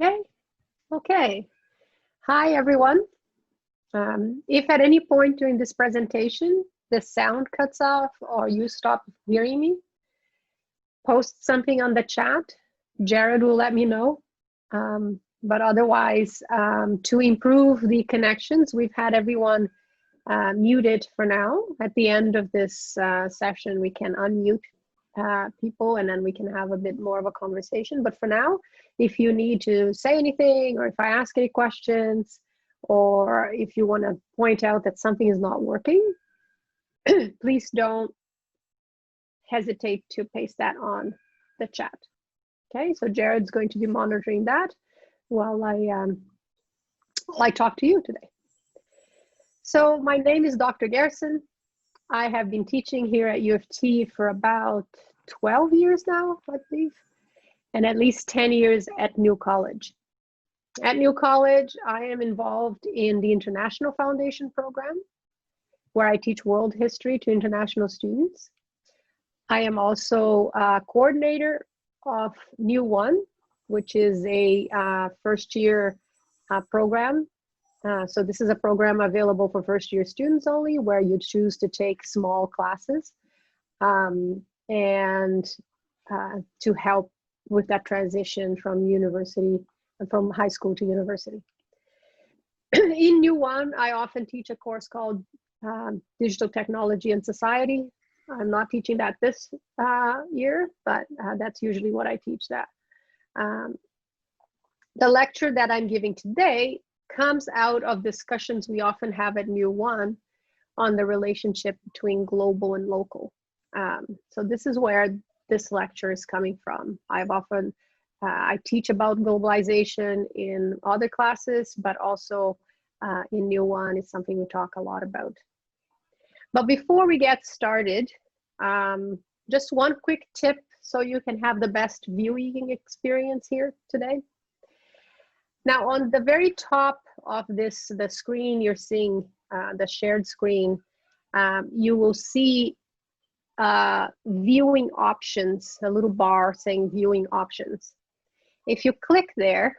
Okay, okay. Hi, everyone. If at any point during this presentation, the sound cuts off or you stop hearing me, post something on the chat. Jared will let me know. But otherwise, to improve the connections, we've had everyone muted for now. At the end of this session, we can unmute people and then we can have a bit more of a conversation. But for now, if you need to say anything or if I ask any questions or if you want to point out that something is not working, please don't hesitate to paste that on the chat. Okay, so Jared's going to be monitoring that while I talk to you today. So my name is Dr. Gerson. I have been teaching here at U of T for about 12 years now, I believe, and at least 10 years at New College. At New College, I am involved in the International Foundation program, where I teach world history to international students. I am also a coordinator of New One, which is a first-year program. So this is a program available for first-year students only, where you choose to take small classes and to help with that transition from university, from high school to university. In New One, I often teach a course called Digital Technology and Society. I'm not teaching that this year, but that's usually what I teach that. The lecture that I'm giving today comes out of discussions we often have at New One on the relationship between global and local. So this is where this lecture is coming from. I teach about globalization in other classes, but also in New One is something we talk a lot about. But before we get started, just one quick tip so you can have the best viewing experience here today. Now, on the very top of the screen you're seeing, the shared screen, you will see viewing options, a little bar saying viewing options. If you click there,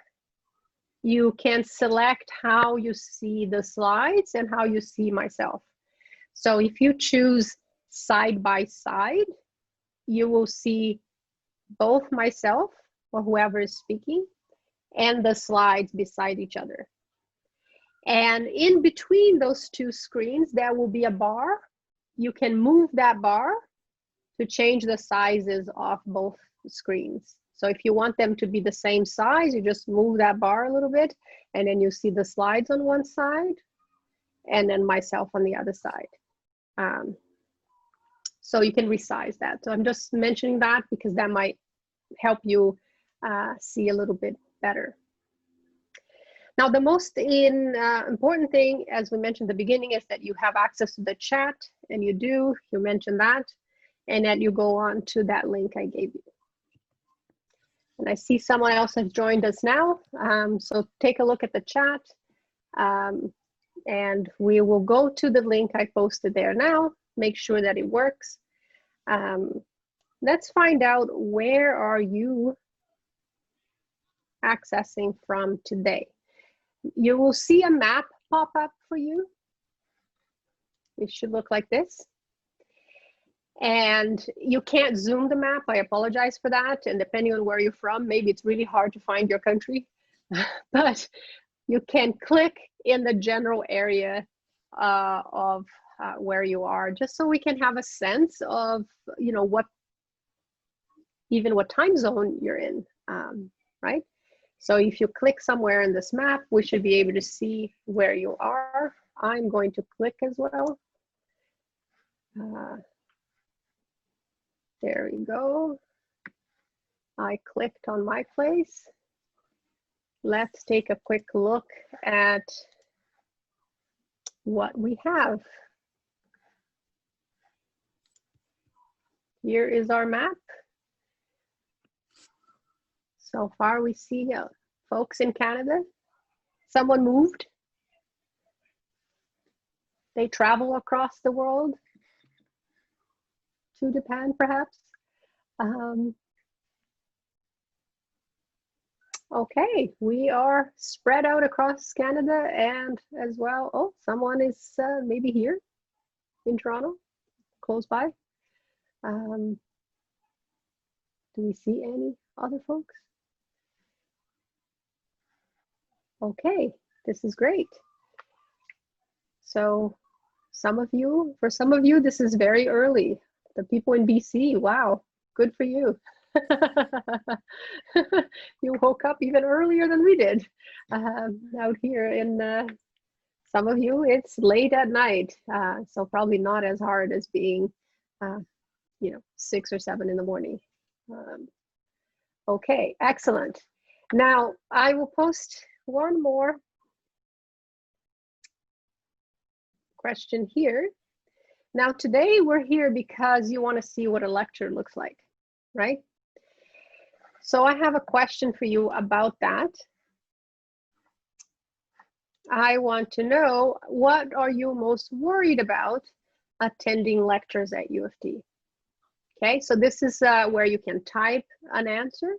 you can select how you see the slides and how you see myself. So if you choose side by side, you will see both myself or whoever is speaking and the slides beside each other. And in between those two screens, there will be a bar. You can move that bar to change the sizes of both screens. So if you want them to be the same size, you just move that bar a little bit, and then you see the slides on one side, and then myself on the other side. So you can resize that. So I'm just mentioning that because that might help you see a little bit better. Now, the most important thing, as we mentioned at the beginning, is that you have access to the chat, and you do, you mentioned that, and that you go on to that link I gave you. And I see someone else has joined us now, so take a look at the chat, and we will go to the link I posted there now, make sure that it works. Let's find out, where are you accessing from today? You will see a map pop up for you. It should look like this. And you can't zoom the map. I apologize for that. And depending on where you're from, maybe it's really hard to find your country. But you can click in the general area of where you are, just so we can have a sense of, you know, what time zone you're in, right? So if you click somewhere in this map, we should be able to see where you are. I'm going to click as well. There we go. I clicked on my place. Let's take a quick look at what we have. Here is our map. So far we see folks in Canada. Someone moved. They travel across the world to Japan, perhaps. Okay, we are spread out across Canada and as well. Oh, someone is maybe here in Toronto, close by. Do we see any other folks? Okay, this is great. So for some of you, this is very early. The people in BC, wow, good for you. You woke up even earlier than we did. Out here in some of you, it's late at night, so probably not as hard as being, 6 or 7 in the morning. Okay, excellent. Now I will post one more question here. Now today we're here because you want to see what a lecture looks like, right? So I have a question for you about that. I want to know, what are you most worried about attending lectures at U of T? Okay, so this is where you can type an answer.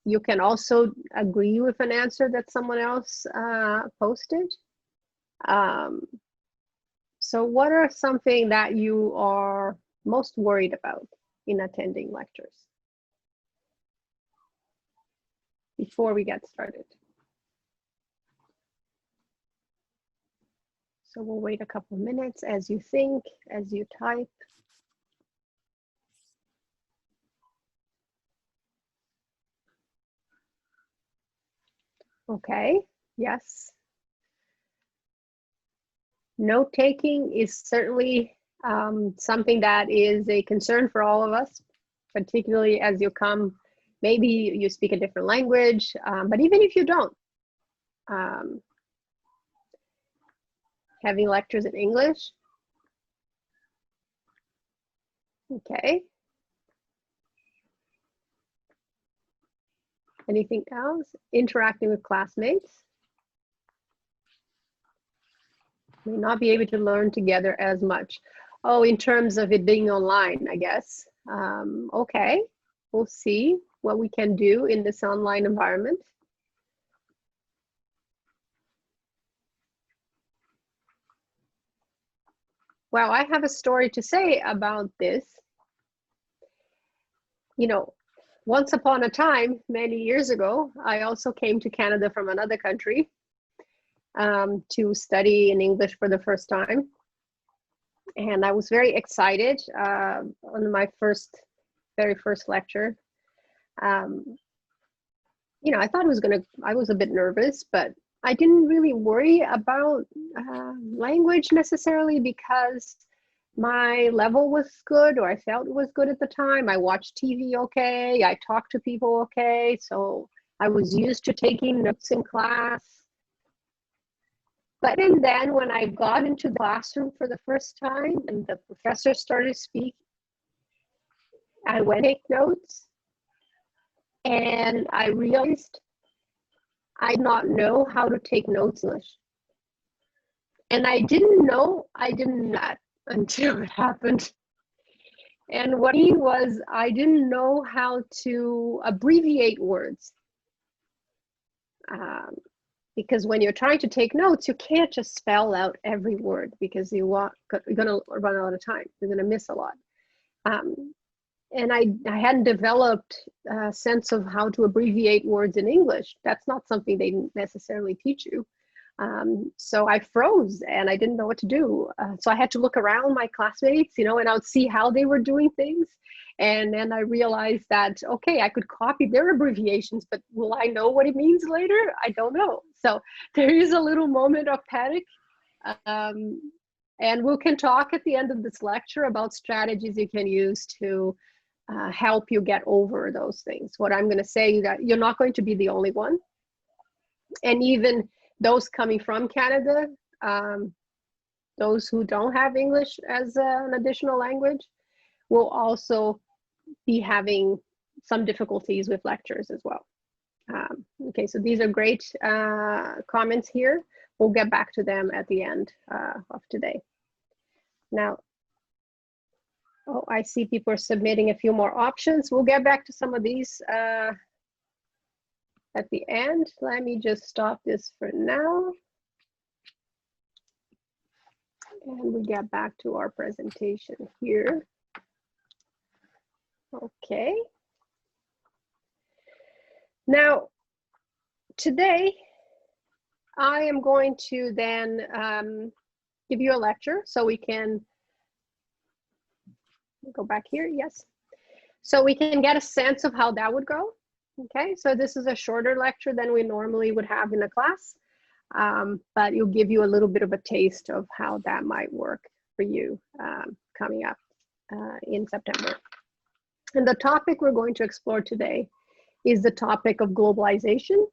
You can also agree with an answer that someone else posted. So what are something that you are most worried about in attending lectures? Before we get started. So we'll wait a couple minutes as you think, as you type. Okay, yes. Note taking is certainly something that is a concern for all of us, particularly as you come, maybe you speak a different language, but even if you don't, having lectures in English. Okay. Anything else? Interacting with classmates. May not be able to learn together as much. Oh, in terms of it being online, I guess. Okay, we'll see what we can do in this online environment. Well, I have a story to say about this. You know, once upon a time, many years ago, I also came to Canada from another country to study in English for the first time. And I was very excited on my very first lecture. I thought I was a bit nervous, but I didn't really worry about language necessarily because my level was good, or I felt it was good at the time. I watched TV okay, I talked to people okay, so I was used to taking notes in class. But then when I got into the classroom for the first time and the professor started speaking, I went to take notes and I realized I did not know how to take notes in English. And I didn't know that until it happened. And what he was, I didn't know how to abbreviate words. Because when you're trying to take notes, you can't just spell out every word because you're going to run out of time. You're going to miss a lot. And I hadn't developed a sense of how to abbreviate words in English. That's not something they necessarily teach you. So I froze and I didn't know what to do. So I had to look around my classmates, and I would see how they were doing things. And then I realized that, okay, I could copy their abbreviations, but will I know what it means later? I don't know. So there is a little moment of panic. And we can talk at the end of this lecture about strategies you can use to help you get over those things. What I'm going to say is that you're not going to be the only one. And even those coming from Canada, those who don't have English as an additional language, will also be having some difficulties with lectures as well. Okay, so these are great comments here. We'll get back to them at the end of today. Now, I see people are submitting a few more options. We'll get back to some of these at the end. Let me just stop this for now. And we get back to our presentation here. Okay. Now, today, I am going to then give you a lecture so we can go back here, yes. So we can get a sense of how that would go. Okay, so this is a shorter lecture than we normally would have in a class, but it'll give you a little bit of a taste of how that might work for you coming up in September. And the topic we're going to explore today is the topic of globalization,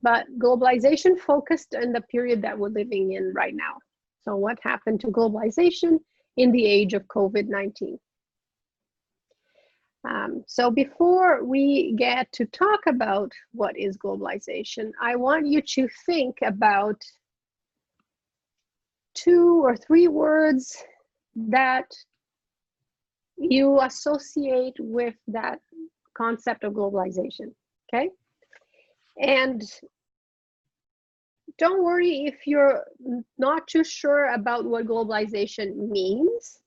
but globalization focused in the period that we're living in right now. So what happened to globalization in the age of COVID-19? So before we get to talk about what is globalization, I want you to think about 2 or 3 words that you associate with that concept of globalization, okay? And don't worry if you're not too sure about what globalization means,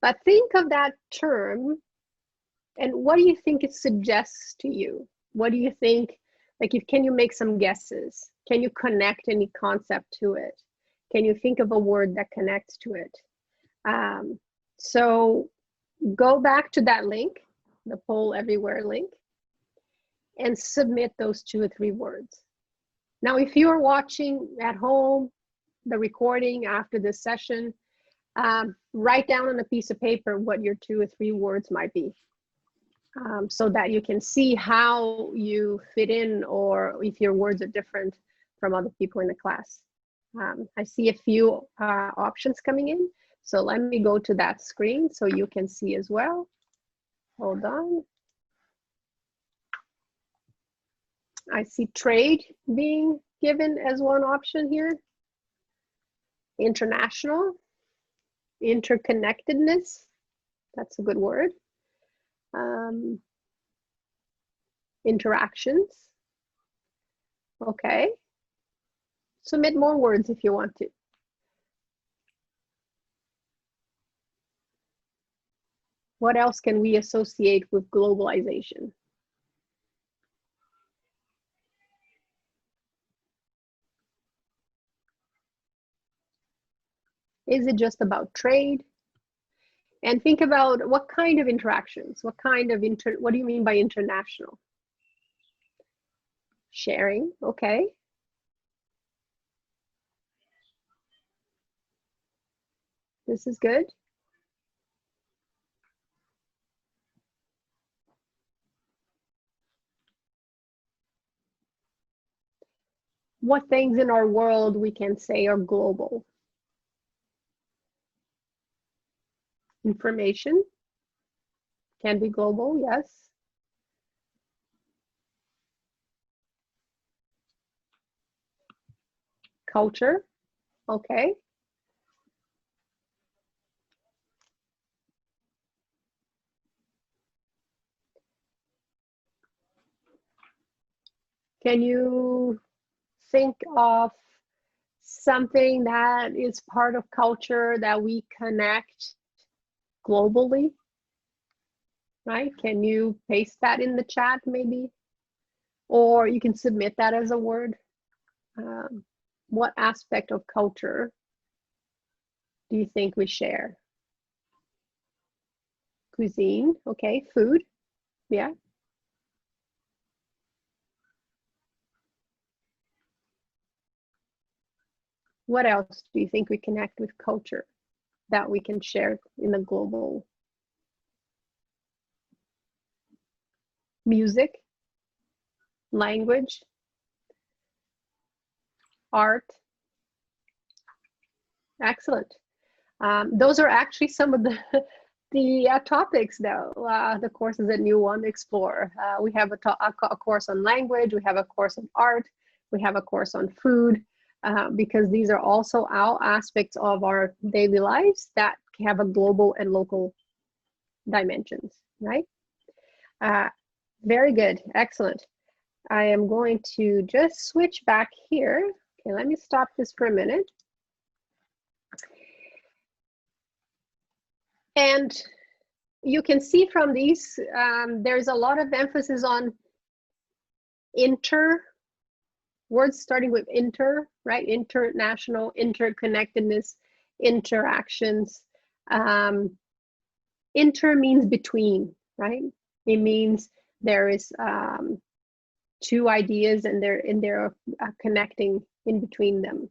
but think of that term and what do you think it suggests to you? What do you think, like, can you make some guesses? Can you connect any concept to it? Can you think of a word that connects to it? So go back to that link, the Poll Everywhere link, and submit those 2 or 3 words. Now, if you're watching at home, the recording after this session, write down on a piece of paper what your 2 or 3 words might be. So that you can see how you fit in or if your words are different from other people in the class. I see a few options coming in. So let me go to that screen so you can see as well. Hold on. I see trade being given as one option here. International, interconnectedness, that's a good word. Interactions. Okay. Submit more words if you want to. What else can we associate with globalization? Is it just about trade? And think about what kind of interactions, what do you mean by international? Sharing, okay. This is good. What things in our world we can say are global? Information can be global, yes. Culture, okay. Can you think of something that is part of culture that we connect globally? Right? Can you paste that in the chat maybe? Or you can submit that as a word. What aspect of culture do you think we share? Cuisine, okay, food, yeah. What else do you think we connect with culture that we can share in the global? Music, language, art. Excellent. Those are actually some of the topics though, the courses that you want to explore. We have a course on language, we have a course on art, we have a course on food, because these are also all aspects of our daily lives that have a global and local dimensions, right? Very good, excellent. I am going to just switch back here. Okay, let me stop this for a minute. And you can see from these, there's a lot of emphasis on words starting with right? International, interconnectedness, interactions. Inter means between, right? It means there is two ideas and they're connecting in between them.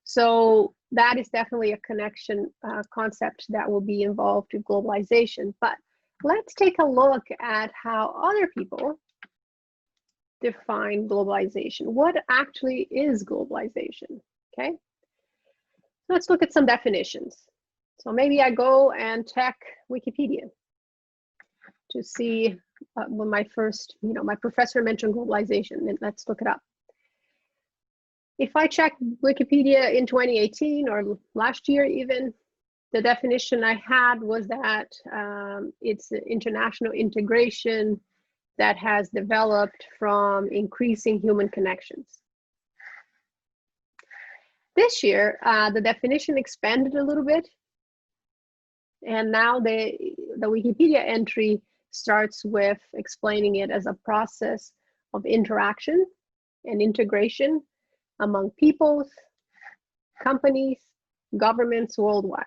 So that is definitely a connection concept that will be involved with globalization. But let's take a look at how other people define globalization. What actually is globalization? Okay, let's look at some definitions. So maybe I go and check Wikipedia to see when my professor mentioned globalization, and let's look it up. If I check Wikipedia in 2018 or last year even, the definition I had was that it's international integration that has developed from increasing human connections. This year, the definition expanded a little bit, and now the Wikipedia entry starts with explaining it as a process of interaction and integration among peoples, companies, governments worldwide.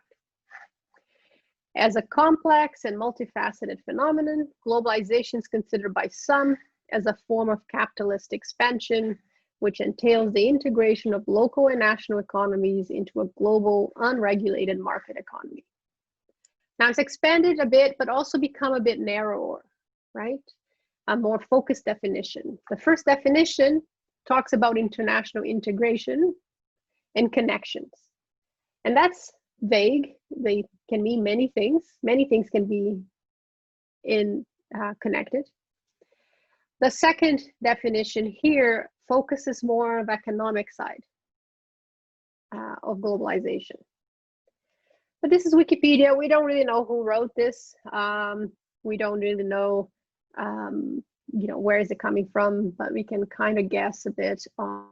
As a complex and multifaceted phenomenon, globalization is considered by some as a form of capitalist expansion, which entails the integration of local and national economies into a global, unregulated market economy. Now it's expanded a bit, but also become a bit narrower, right? A more focused definition. The first definition talks about international integration and connections. And that's vague. They can mean many things. Many things can be connected. The second definition here focuses more on the economic side of globalization. But this is Wikipedia. We don't really know who wrote this. We don't really know where is it coming from, but we can kind of guess a bit on.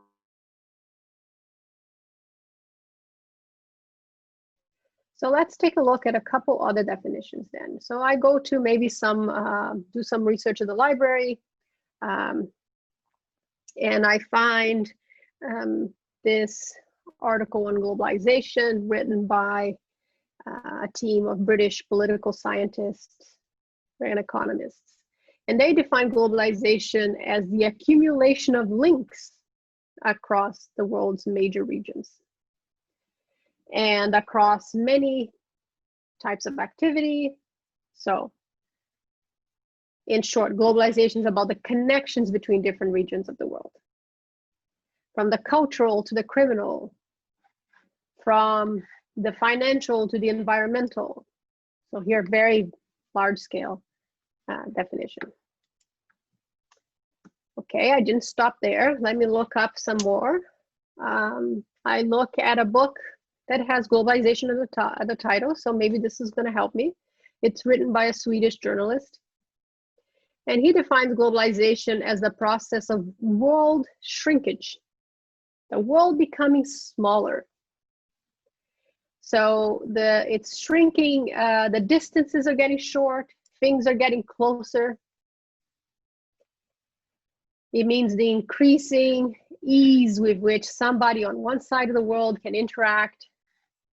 So let's take a look at a couple other definitions then. So I go to maybe do some research at the library, and I find this article on globalization written by a team of British political scientists and economists. And they define globalization as the accumulation of links across the world's major regions and across many types of activity. So in short, globalization is about the connections between different regions of the world, from the cultural to the criminal, from the financial to the environmental. So here, very large scale definition. Okay, I didn't stop there. Let me look up some more. I look at a book that has globalization at the title, so maybe this is going to help me. It's written by a Swedish journalist, and he defines globalization as the process of world shrinkage, the world becoming smaller. So it's shrinking, the distances are getting short, things are getting closer. It means the increasing ease with which somebody on one side of the world can interact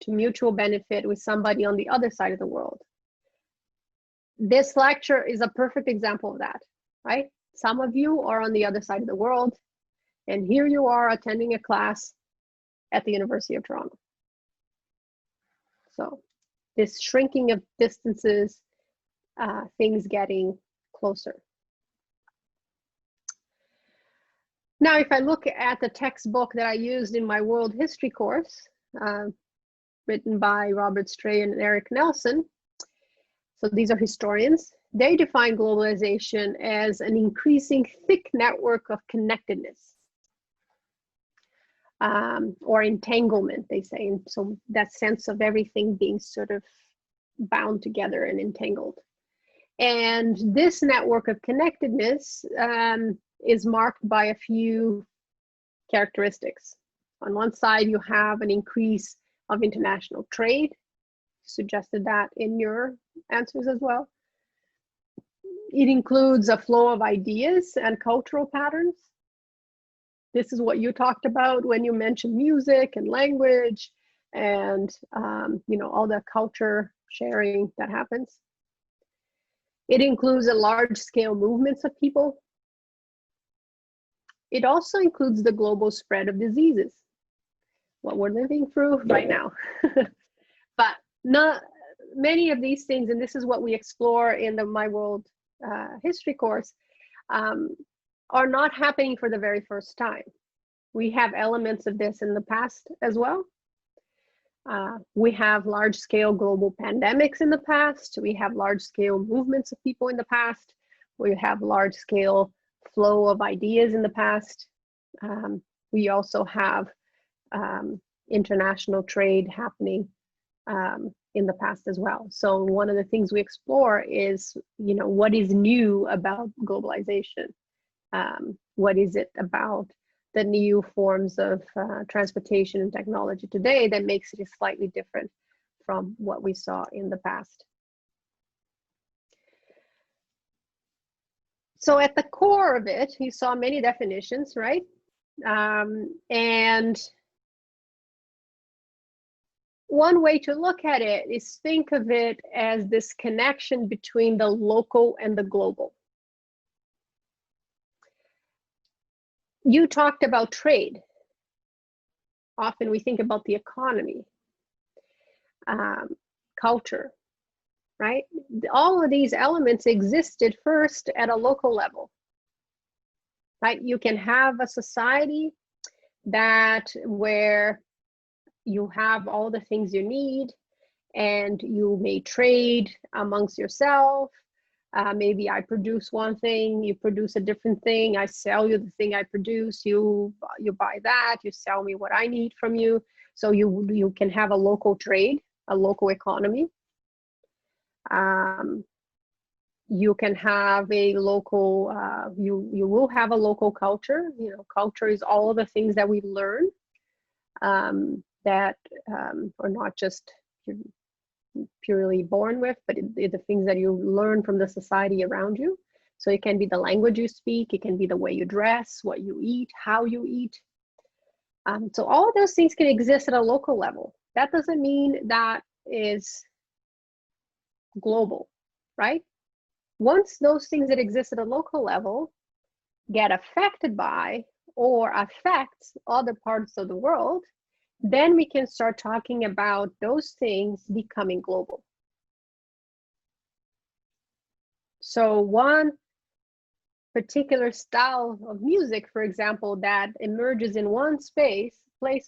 to mutual benefit with somebody on the other side of the world. This lecture is a perfect example of that, right? Some of you are on the other side of the world, and here you are attending a class at the University of Toronto. So this shrinking of distances, things getting closer. Now, if I look at the textbook that I used in my world history course, written by Robert Stray and Eric Nelson, so these are historians, they define globalization as an increasing thick network of connectedness, or entanglement, they say. And so that sense of everything being sort of bound together and entangled. And this network of connectedness is marked by a few characteristics. On one side, you have an increase of international trade. Suggested that in your answers as well. It includes a flow of ideas and cultural patterns. This is what you talked about when you mentioned music and language and all the culture sharing that happens. It includes a large-scale movements of people. It also includes the global spread of diseases, what we're living through right now. But not many of these things, and this is what we explore in the My World History course, are not happening for the very first time. We have elements of this in the past as well. We have large-scale global pandemics in the past. We have large-scale movements of people in the past. We have large-scale flow of ideas in the past. We also have international trade happening in the past as well. So one of the things we explore is, what is new about globalization? What is it about the new forms of transportation and technology today that makes it slightly different from what we saw in the past? So at the core of it, you saw many definitions, right? And one way to look at it is think of it as this connection between the local and the global. You talked about trade. Often we think about the economy, culture, right? All of these elements existed first at a local level, right? You can have a society where you have all the things you need and you may trade amongst yourself. Maybe I produce one thing, you produce a different thing, I sell you the thing I produce, you buy that, you sell me what I need from you. So you can have a local trade, a local economy. You can have a local, you will have a local culture. Culture is all the things that we learn that are not just purely born with, but the things that you learn from the society around you. So it can be the language you speak, it can be the way you dress, what you eat, how you eat. So all of those things can exist at a local level. That doesn't mean that is global, right? Once those things that exist at a local level get affected by or affect other parts of the world, then we can start talking about those things becoming global. So one particular style of music, for example, that emerges in one place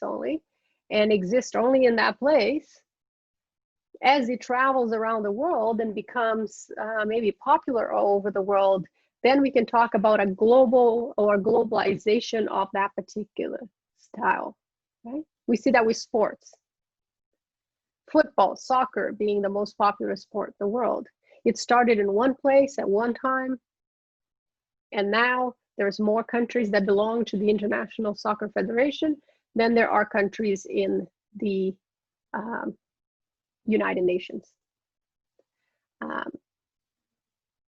only, and exists only in that place, as it travels around the world and becomes maybe popular all over the world, then we can talk about a global or globalization of that particular style, right? We see that with sports. Football, soccer being the most popular sport in the world. It started in one place at one time, and now there's more countries that belong to the International Soccer Federation than there are countries in the United Nations.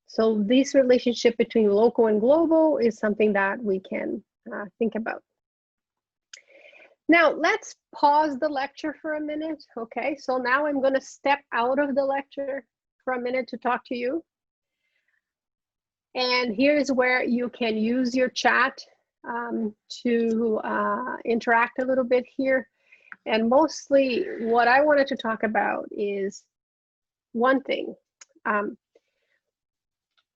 So this relationship between local and global is something that we can think about. Now, let's pause the lecture for a minute, okay? So now I'm going to step out of the lecture for a minute to talk to you. And here's where you can use your chat to interact a little bit here. And mostly what I wanted to talk about is one thing.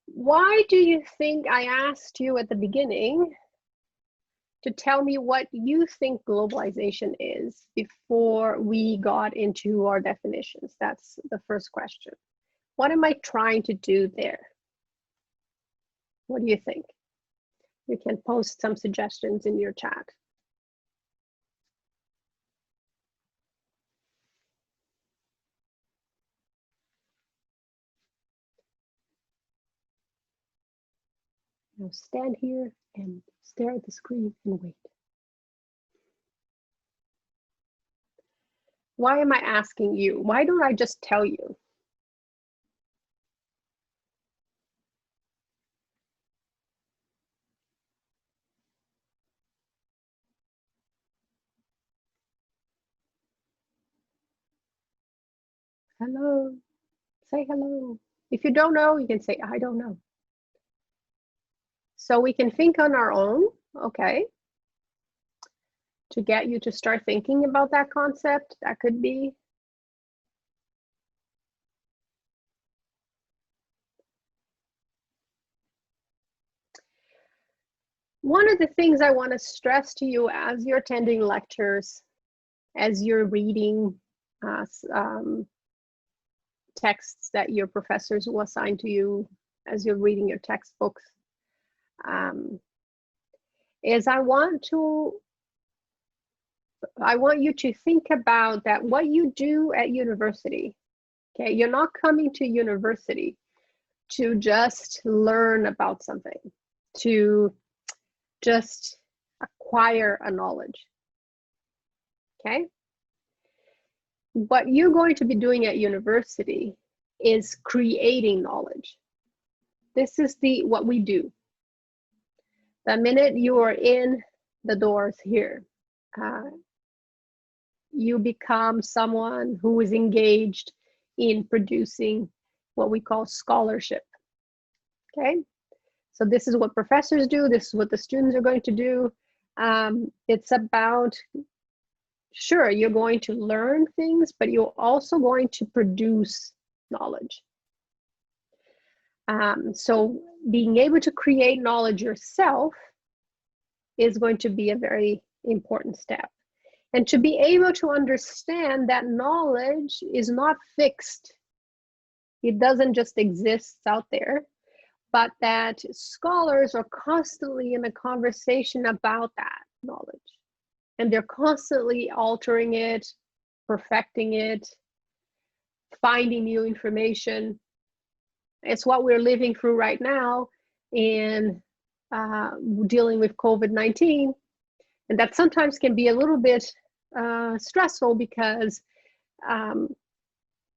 Why do you think I asked you at the beginning to tell me what you think globalization is before we got into our definitions? That's the first question. What am I trying to do there? What do you think? You can post some suggestions in your chat. Now stand here and stare at the screen and wait. Why am I asking you? Why don't I just tell you? Hello, say hello. If you don't know, you can say, I don't know. So we can think on our own, okay? To get you to start thinking about that concept, that could be. One of the things I want to stress to you as you're attending lectures, as you're reading texts that your professors will assign to you, as you're reading your textbooks, is I want you to think about that what you do at university, okay? You're not coming to university to just learn about something, to just acquire a knowledge, okay? What you're going to be doing at university is creating knowledge. This is what we do. The minute you are in the doors here, you become someone who is engaged in producing what we call scholarship, okay? So this is what professors do. This is what the students are going to do. It's about, sure, you're going to learn things, but you're also going to produce knowledge. So being able to create knowledge yourself is going to be a very important step. And to be able to understand that knowledge is not fixed. It doesn't just exist out there, but that scholars are constantly in a conversation about that knowledge. And they're constantly altering it, perfecting it, finding new information. It's what we're living through right now in dealing with COVID-19. And that sometimes can be a little bit stressful because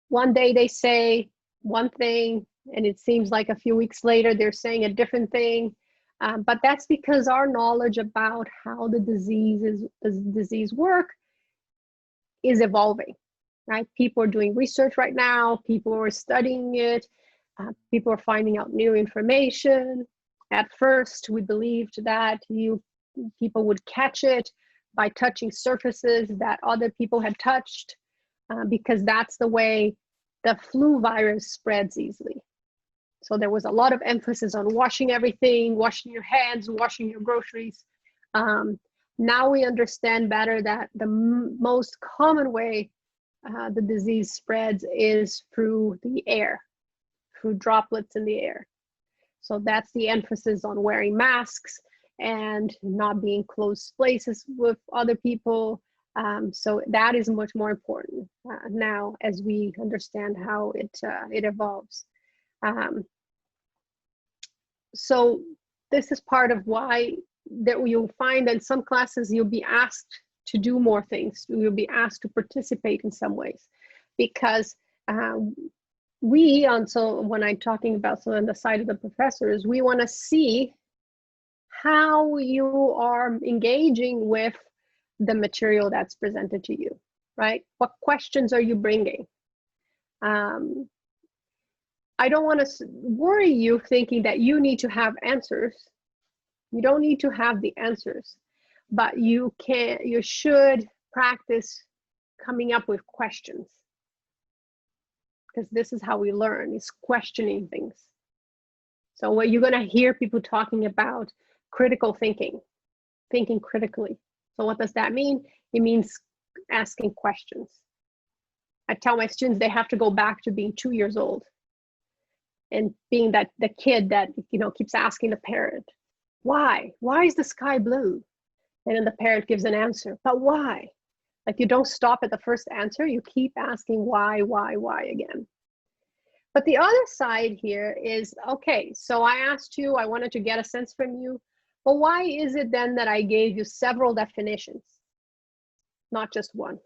one day they say one thing and it seems like a few weeks later they're saying a different thing. But that's because our knowledge about how the disease work is evolving, right? People are doing research right now. People are studying it. People are finding out new information. At first, we believed that people would catch it by touching surfaces that other people had touched, because that's the way the flu virus spreads easily. So there was a lot of emphasis on washing everything, washing your hands, washing your groceries. Now we understand better that the most common way the disease spreads is through the air, through droplets in the air. So that's the emphasis on wearing masks and not being close places with other people. So that is much more important now as we understand how it evolves. So this is part of why that you'll find in some classes you'll be asked to do more things. You'll be asked to participate in some ways, because so when I'm talking about on the side of the professors, we want to see how you are engaging with the material that's presented to you, right? What questions are you bringing? I don't want to worry you thinking that you need to have answers. You don't need to have the answers, but you should practice coming up with questions, because this is how we learn, is questioning things. So what you're going to hear people talking about critical thinking critically. So what does that mean? It means asking questions. I tell my students they have to go back to being 2 years old and being the kid that keeps asking the parent, why is the sky blue? And then the parent gives an answer, but why? Like, you don't stop at the first answer, you keep asking why again. But the other side here is, okay, so I asked you, I wanted to get a sense from you, but why is it then that I gave you several definitions, not just one?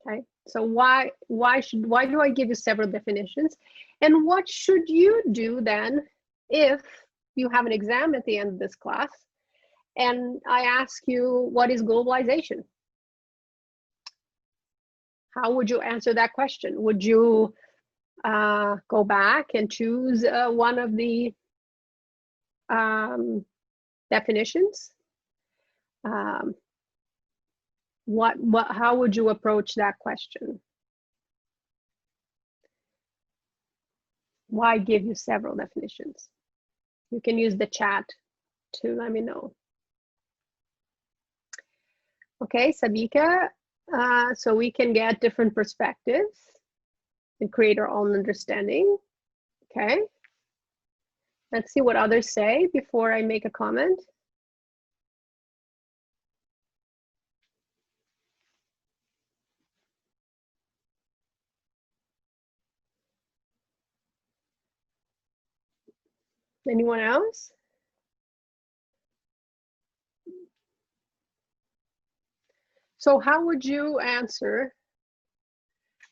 Okay, so why do I give you several definitions? And what should you do then if you have an exam at the end of this class and I ask you, what is globalization? How would you answer that question? Would you go back and choose one of the definitions? How would you approach that question? Why give you several definitions? You can use the chat to let me know. Okay, Sabika, so we can get different perspectives and create our own understanding. Okay, let's see what others say before I make a comment. Anyone else? So how would you answer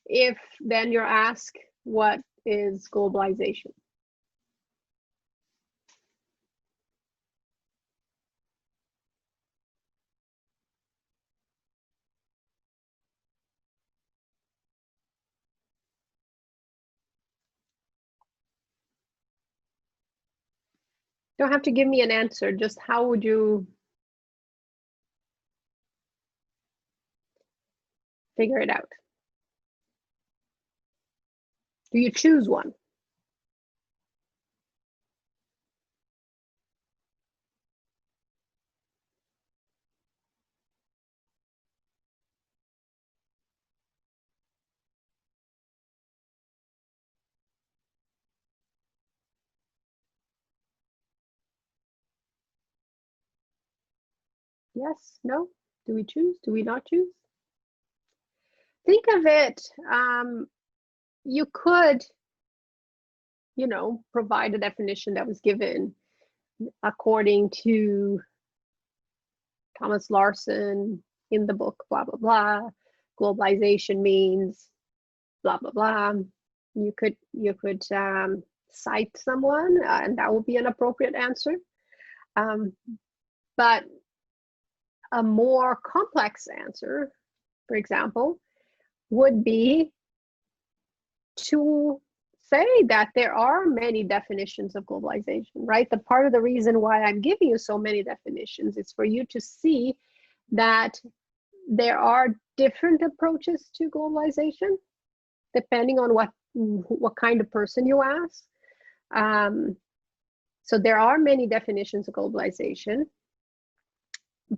if then you're asked, what is globalization? Don't have to give me an answer, just how would you figure it out? Do you choose one? Yes, no? Do we choose? Do we not choose? Think of it, you could, you know, provide a definition that was given according to Thomas Larson in the book, blah, blah, blah. Globalization means blah, blah, blah. You could cite someone and that would be an appropriate answer. But a more complex answer, for example, would be to say that there are many definitions of globalization, right? The part of the reason why I'm giving you so many definitions is for you to see that there are different approaches to globalization depending on what kind of person you ask. So there are many definitions of globalization,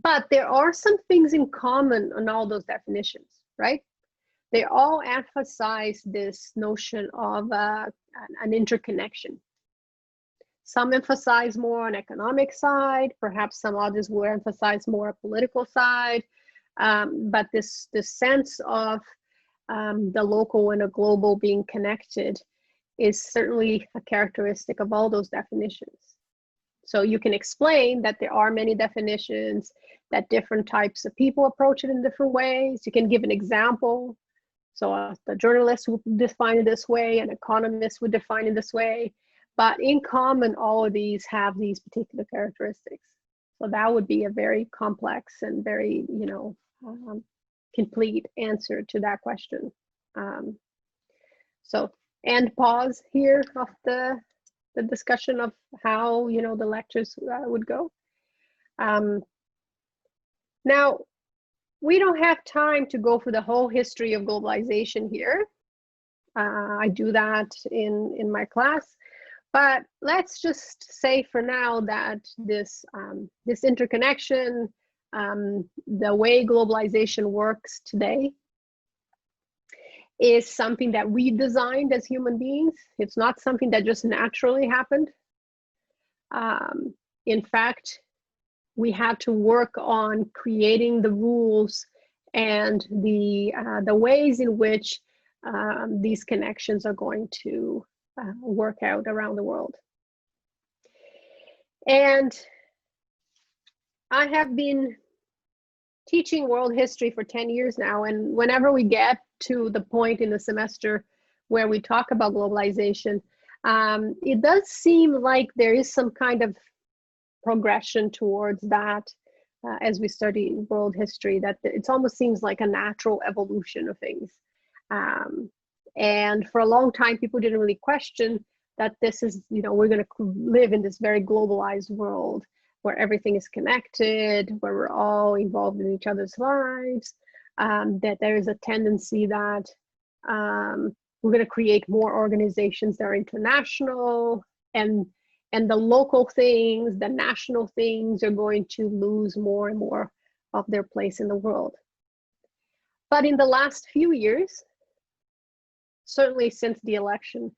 but there are some things in common on all those definitions, right? They all emphasize this notion of an interconnection. Some emphasize more on economic side, perhaps some others will emphasize more a political side, but this sense of the local and a global being connected is certainly a characteristic of all those definitions. So you can explain that there are many definitions, that different types of people approach it in different ways. You can give an example. So the journalist would define it this way, an economist would define it this way, but in common, all of these have these particular characteristics. So that would be a very complex and very, you know, complete answer to that question. So, and pause here of the discussion of how, you know, the lectures would go. Now, we don't have time to go through the whole history of globalization here. I do that in my class, but let's just say for now that this interconnection, the way globalization works today, is something that we designed as human beings. It's not something that just naturally happened. In fact, we had to work on creating the rules and the ways in which these connections are going to work out around the world. And I have been teaching world history for 10 years now, and whenever we get to the point in the semester where we talk about globalization, it does seem like there is some kind of progression towards that as we study world history, that it almost seems like a natural evolution of things. And for a long time, people didn't really question that this is, we're going to live in this very globalized world where everything is connected, where we're all involved in each other's lives, that there is a tendency that we're going to create more organizations that are international, and the local things, the national things are going to lose more and more of their place in the world. But in the last few years, certainly since the election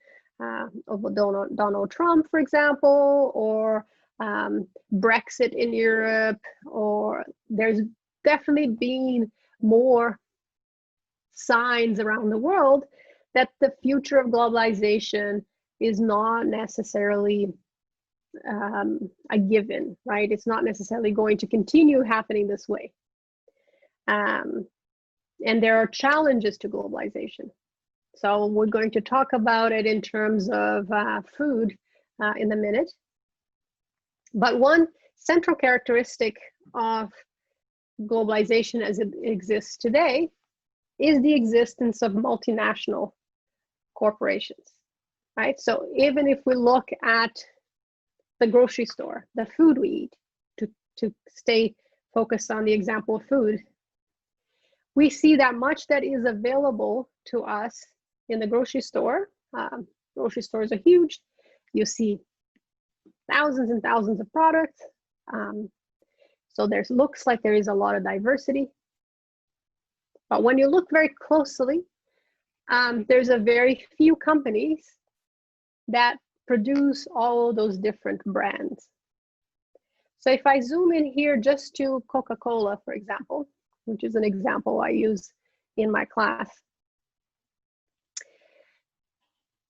of Donald Trump, for example, or Brexit in Europe, or there's definitely been more signs around the world that the future of globalization is not necessarily a given, right? It's not necessarily going to continue happening this way. And there are challenges to globalization. So we're going to talk about it in terms of food in a minute. But one central characteristic of globalization as it exists today is the existence of multinational corporations, right? So even if we look at the grocery store, the food we eat, to stay focused on the example of food, we see that much that is available to us in the grocery store. Grocery stores are huge. You see thousands and thousands of products. So looks like there is a lot of diversity. But when you look very closely, there's a very few companies that produce all those different brands. So if I zoom in here just to Coca-Cola, for example, which is an example I use in my class,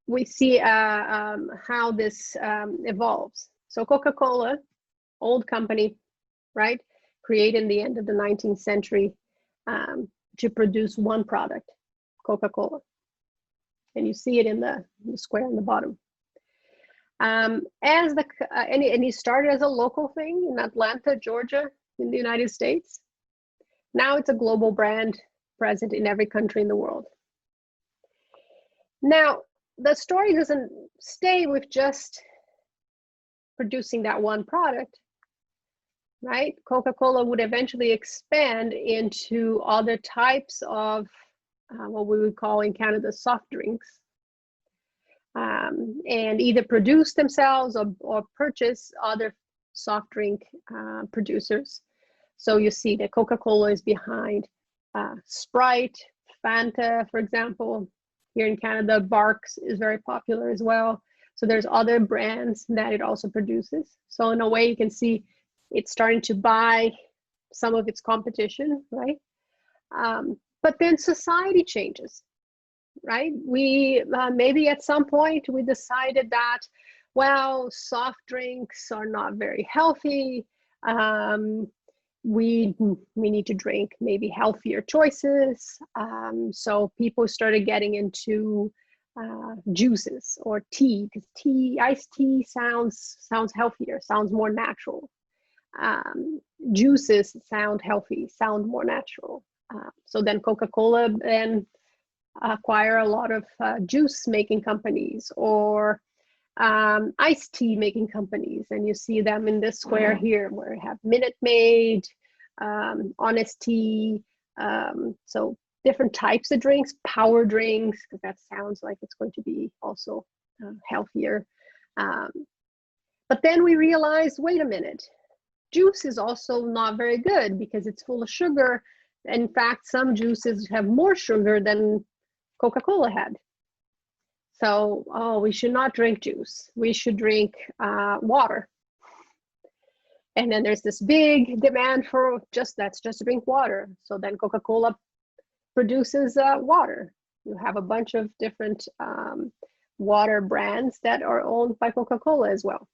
we see how this evolves. So Coca-Cola, old company, right? Created in the end of the 19th century to produce one product, Coca-Cola. And you see it in the square on the bottom. And he started as a local thing in Atlanta, Georgia, in the United States. Now it's a global brand present in every country in the world. Now, the story doesn't stay with just producing that one product, right? Coca-Cola would eventually expand into other types of what we would call in Canada soft drinks, and either produce themselves or purchase other soft drink producers. So you see that Coca-Cola is behind Sprite, Fanta, for example. Here in Canada, Barks is very popular as well. So there's other brands that it also produces. So in a way, you can see it's starting to buy some of its competition, right? But then society changes, right? We maybe at some point we decided that, well, soft drinks are not very healthy. We need to drink maybe healthier choices. So people started getting into juices or tea, because iced tea sounds healthier, sounds more natural. Juices sound healthy, sound more natural. So then Coca-Cola then acquire a lot of juice making companies or iced tea making companies, and you see them in this square here where you have Minute Maid, Honest Tea, so different types of drinks, power drinks, because that sounds like it's going to be also healthier. But then we realized, wait a minute, juice is also not very good because it's full of sugar. In fact, some juices have more sugar than Coca-Cola had. So, we should not drink juice. We should drink water. And then there's this big demand for let's just drink water. So then Coca-Cola produces water. You have a bunch of different water brands that are owned by Coca-Cola as well.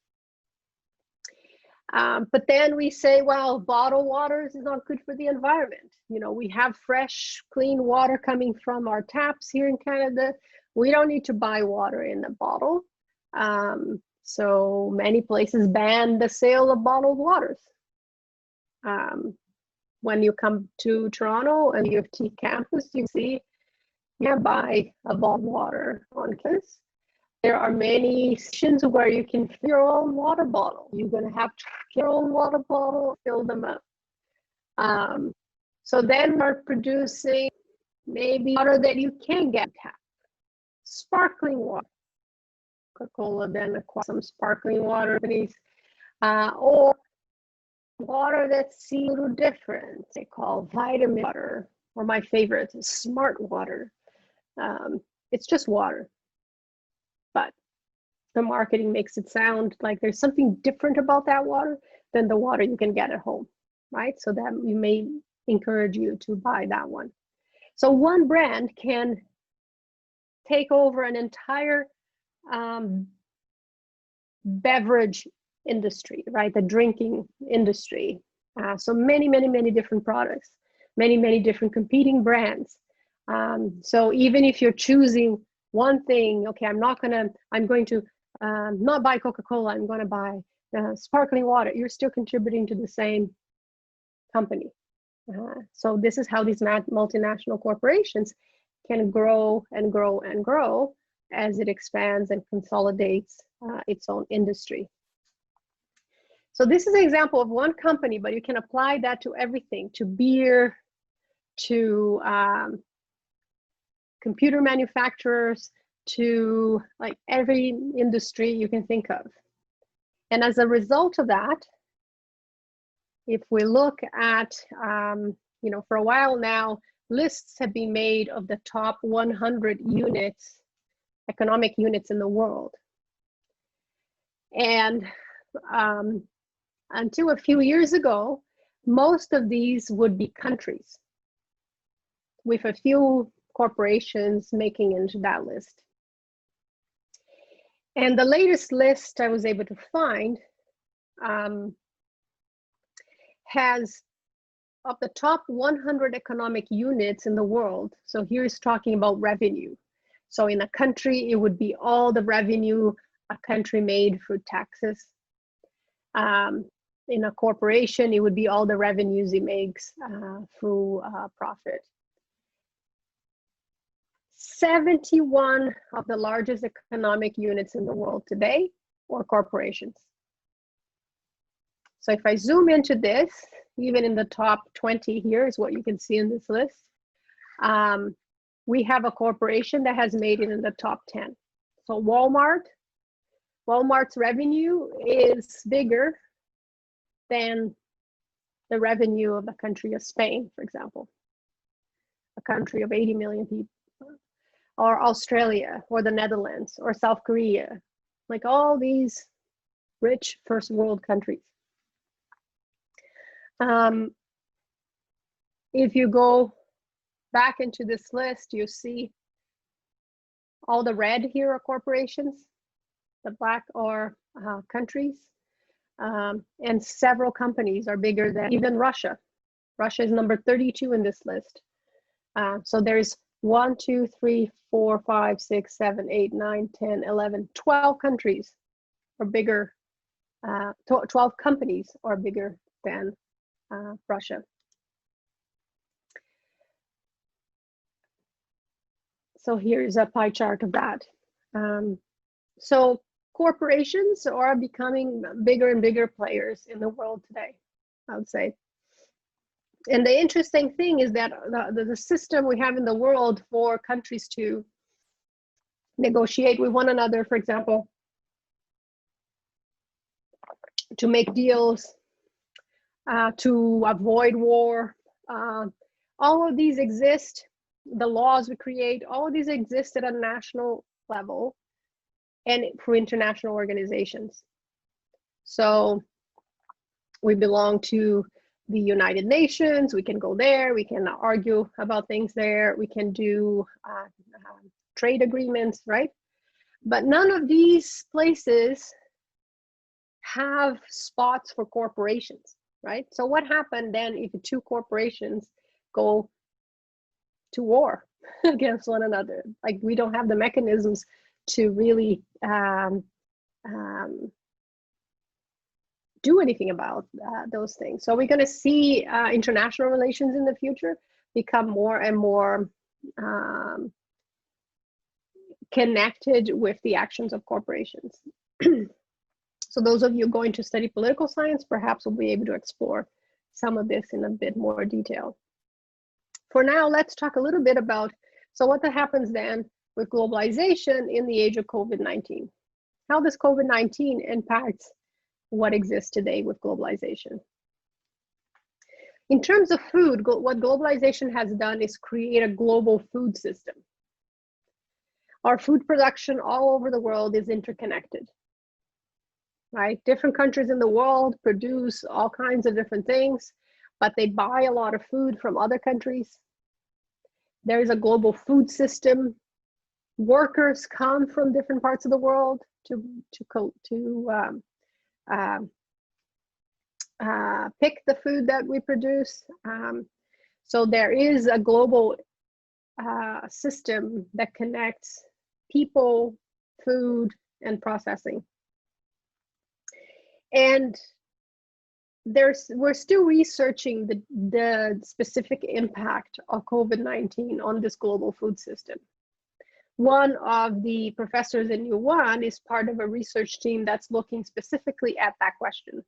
But then we say, well, bottled waters is not good for the environment. You know, we have fresh, clean water coming from our taps here in Canada. We don't need to buy water in a bottle. So many places ban the sale of bottled waters. When you come to Toronto and U of T campus, you see, you can buy a bottled water on campus. There are many stations where you can fill your own water bottle. You're going to have to fill your own water bottle, fill them up. So then we're producing maybe water that you can get tap, sparkling water. Coca-Cola then acquire some sparkling water companies, or water that's a little different. They call vitamin water, or my favorite is smart water. It's just water, but the marketing makes it sound like there's something different about that water than the water you can get at home, right? So that we may encourage you to buy that one. So one brand can take over an entire beverage industry, right? The drinking industry. So many different products, many different competing brands. So even if you're choosing one thing, okay, I'm going to not buy Coca-Cola, I'm going to buy sparkling water, you're still contributing to the same company. So this is how these multinational corporations can grow and grow and grow as it expands and consolidates its own industry. So this is an example of one company, but you can apply that to everything, to beer, to computer manufacturers, to like every industry you can think of. And as a result of that, if we look at, you know, for a while now, lists have been made of the top 100 units, economic units in the world. And until a few years ago, most of these would be countries, with a few corporations making into that list. And the latest list I was able to find has, of the top 100 economic units in the world, so here's talking about revenue. So in a country, it would be all the revenue a country made through taxes. In a corporation, it would be all the revenues it makes through profit. 71 of the largest economic units in the world today are corporations. So if I zoom into this, even in the top 20 here is what you can see in this list. We have a corporation that has made it in the top 10. So Walmart's revenue is bigger than the revenue of the country of Spain, for example, a country of 80 million people, or Australia, or the Netherlands, or South Korea, like all these rich first world countries. If you go back into this list, you see all the red here are corporations, the black are countries, and several companies are bigger than even Russia. Russia is number 32 in this list. So there's 1, 2, 3, 4, 5, 6, 7, 8, 9, 10, 11, 12 countries are bigger, 12 companies are bigger than Russia. So here's a pie chart of that. So corporations are becoming bigger and bigger players in the world today, I would say. And the interesting thing is that the system we have in the world for countries to negotiate with one another, for example, to make deals, to avoid war, all of these exist. The laws we create, all of these exist at a national level and through international organizations. So We belong to the United Nations. We can go there. We can argue about things there. We can do trade agreements, right? But none of these places have spots for corporations, right? So what happened then if the two corporations go to war against one another? Like, we don't have the mechanisms to really do anything about those things. So we're going to see international relations in the future become more and more connected with the actions of corporations. So those of you going to study political science perhaps will be able to explore some of this in a bit more detail. For now, let's talk a little bit about, so what happens then with globalization in the age of COVID-19? How does COVID-19 impact what exists today with globalization? In terms of food, what globalization has done is create a global food system. Our food production all over the world is interconnected, right? Different countries in the world produce all kinds of different things, but they buy a lot of food from other countries. There is a global food system. Workers come from different parts of the world to pick the food that we produce. So there is a global system that connects people, food, and processing. And we're still researching the specific impact of COVID-19 on this global food system. One of the professors in U1 is part of a research team that's looking specifically at that question.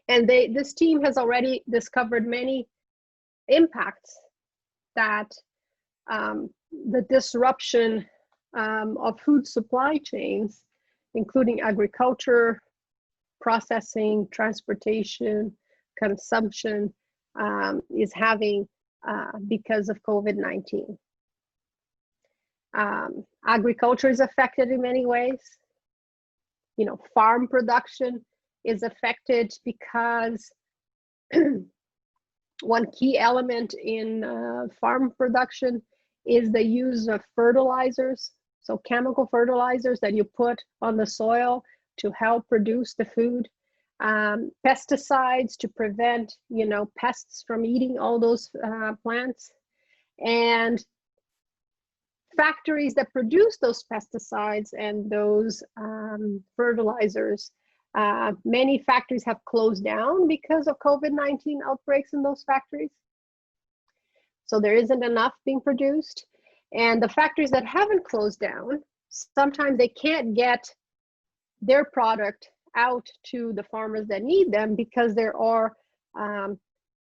And this team has already discovered many impacts that the disruption of food supply chains, including agriculture, processing, transportation, consumption, is having because of COVID-19. Agriculture is affected in many ways. You know, farm production is affected because one key element in farm production is the use of fertilizers. So chemical fertilizers that you put on the soil to help produce the food. Pesticides to prevent, you know, pests from eating all those plants. And factories that produce those pesticides and those fertilizers, many factories have closed down because of COVID-19 outbreaks in those factories. So there isn't enough being produced. And the factories that haven't closed down, sometimes they can't get their product out to the farmers that need them because there are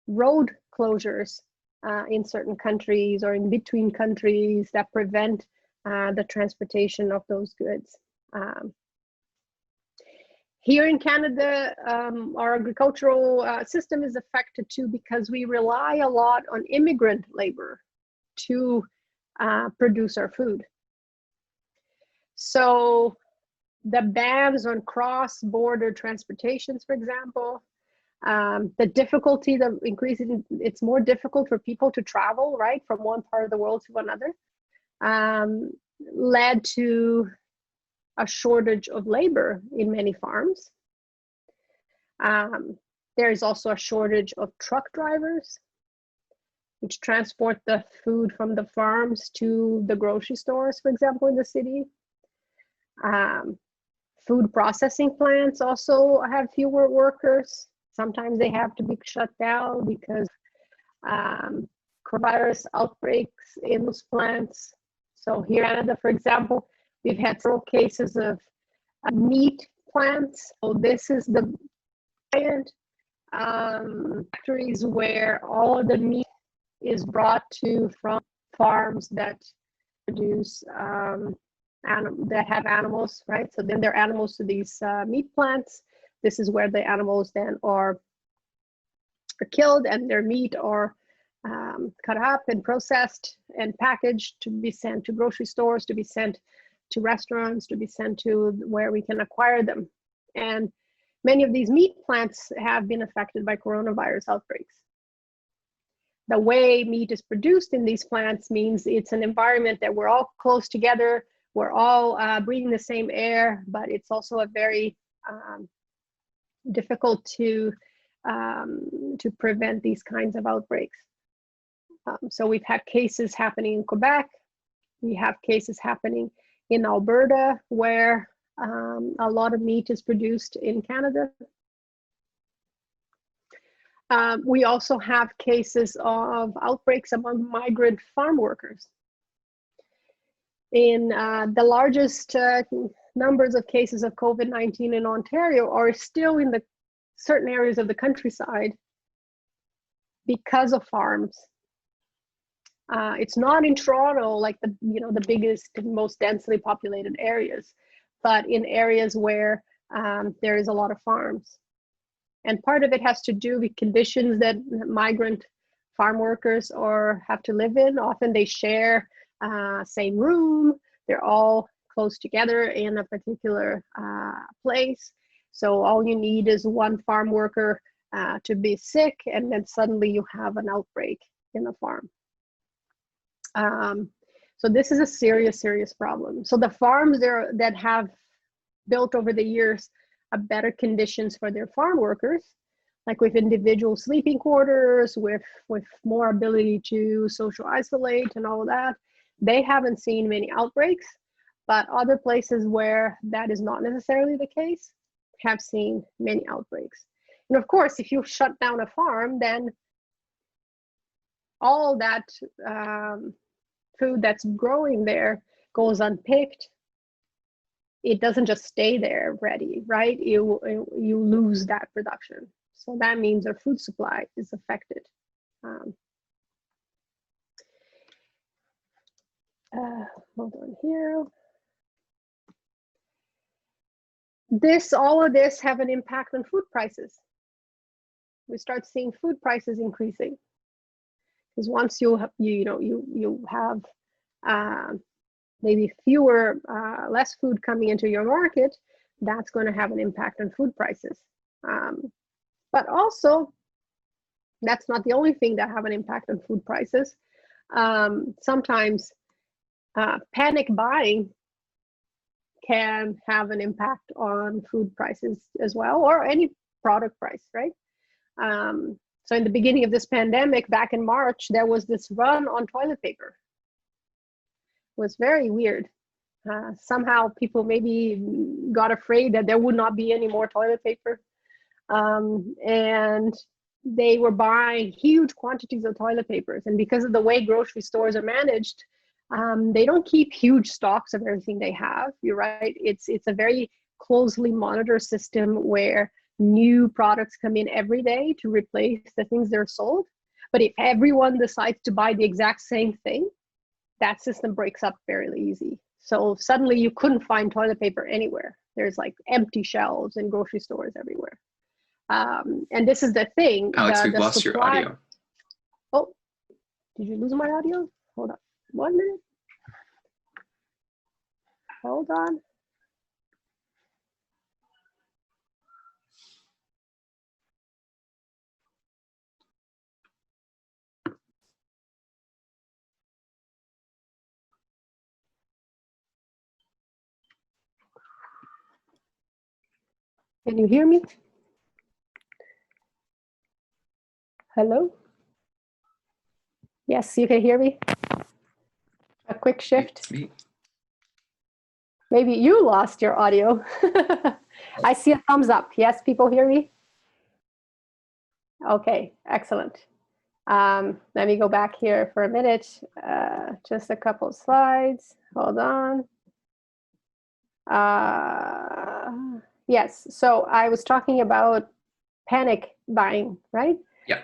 road closures in certain countries or in between countries that prevent the transportation of those goods. Here in Canada, our agricultural system is affected too because we rely a lot on immigrant labor to produce our food. So the bans on cross-border transportations, for example, the difficulty, the increasing, it's more difficult for people to travel, right, from one part of the world to another, led to a shortage of labor in many farms. There is also a shortage of truck drivers, which transport the food from the farms to the grocery stores, for example, in the city. Food processing plants also have fewer workers. Sometimes they have to be shut down because coronavirus outbreaks in those plants. So here in Canada, for example, we've had several cases of meat plants. So this is the giant factories where all of the meat is brought to from farms that produce that have animals, right? So then they're animals to these meat plants. This is where the animals then are killed and their meat are cut up and processed and packaged to be sent to grocery stores, to be sent to restaurants, to be sent to where we can acquire them. And Many of these meat plants have been affected by coronavirus outbreaks. The way meat is produced in these plants means it's an environment that we're all close together, we're all breathing the same air, but it's also a very difficult to prevent these kinds of outbreaks. So we've had cases happening in Quebec, we have cases happening in Alberta, where a lot of meat is produced in Canada. We also have cases of outbreaks among migrant farm workers. In the largest numbers of cases of COVID-19 in Ontario are still in the certain areas of the countryside because of farms. It's not in Toronto, like the biggest and most densely populated areas, but in areas where there is a lot of farms. And part of it has to do with conditions that migrant farm workers have to live in. Often they share same room, they're all close together in a particular place. So all you need is one farm worker to be sick, and then suddenly you have an outbreak in the farm. So this is a serious, serious problem. So the farms there that have built over the years better conditions for their farm workers, like with individual sleeping quarters, with more ability to social isolate and all of that, they haven't seen many outbreaks. But other places where that is not necessarily the case have seen many outbreaks. And of course, if you shut down a farm, then all that food that's growing there goes unpicked. It doesn't just stay there ready, right? You lose that production. So that means our food supply is affected. Hold on here. All of this have an impact on food prices. We start seeing food prices increasing. Because once you have maybe less food coming into your market, that's going to have an impact on food prices. But also, that's not the only thing that have an impact on food prices. Sometimes panic buying can have an impact on food prices as well, or any product price, right? So in the beginning of this pandemic, back in March, there was this run on toilet paper. It was very weird. Somehow people maybe got afraid that there would not be any more toilet paper. And they were buying huge quantities of toilet papers. And because of the way grocery stores are managed, they don't keep huge stocks of everything they have. You're right. It's a very closely monitored system where new products come in every day to replace the things that are sold. But if everyone decides to buy the exact same thing, that system breaks up fairly easy. So suddenly you couldn't find toilet paper anywhere. There's like empty shelves in grocery stores everywhere. And this is the thing. Alex, we've lost your audio. Oh, did you lose my audio? Hold on 1 minute. Hold on. Can you hear me? Hello? Yes, you can hear me? A quick shift. It's me. Maybe you lost your audio. I see a thumbs up. Yes, people hear me? Okay, excellent. Let me go back here for a minute. Just a couple slides. Hold on. Yes, so I was talking about panic buying, right? Yeah.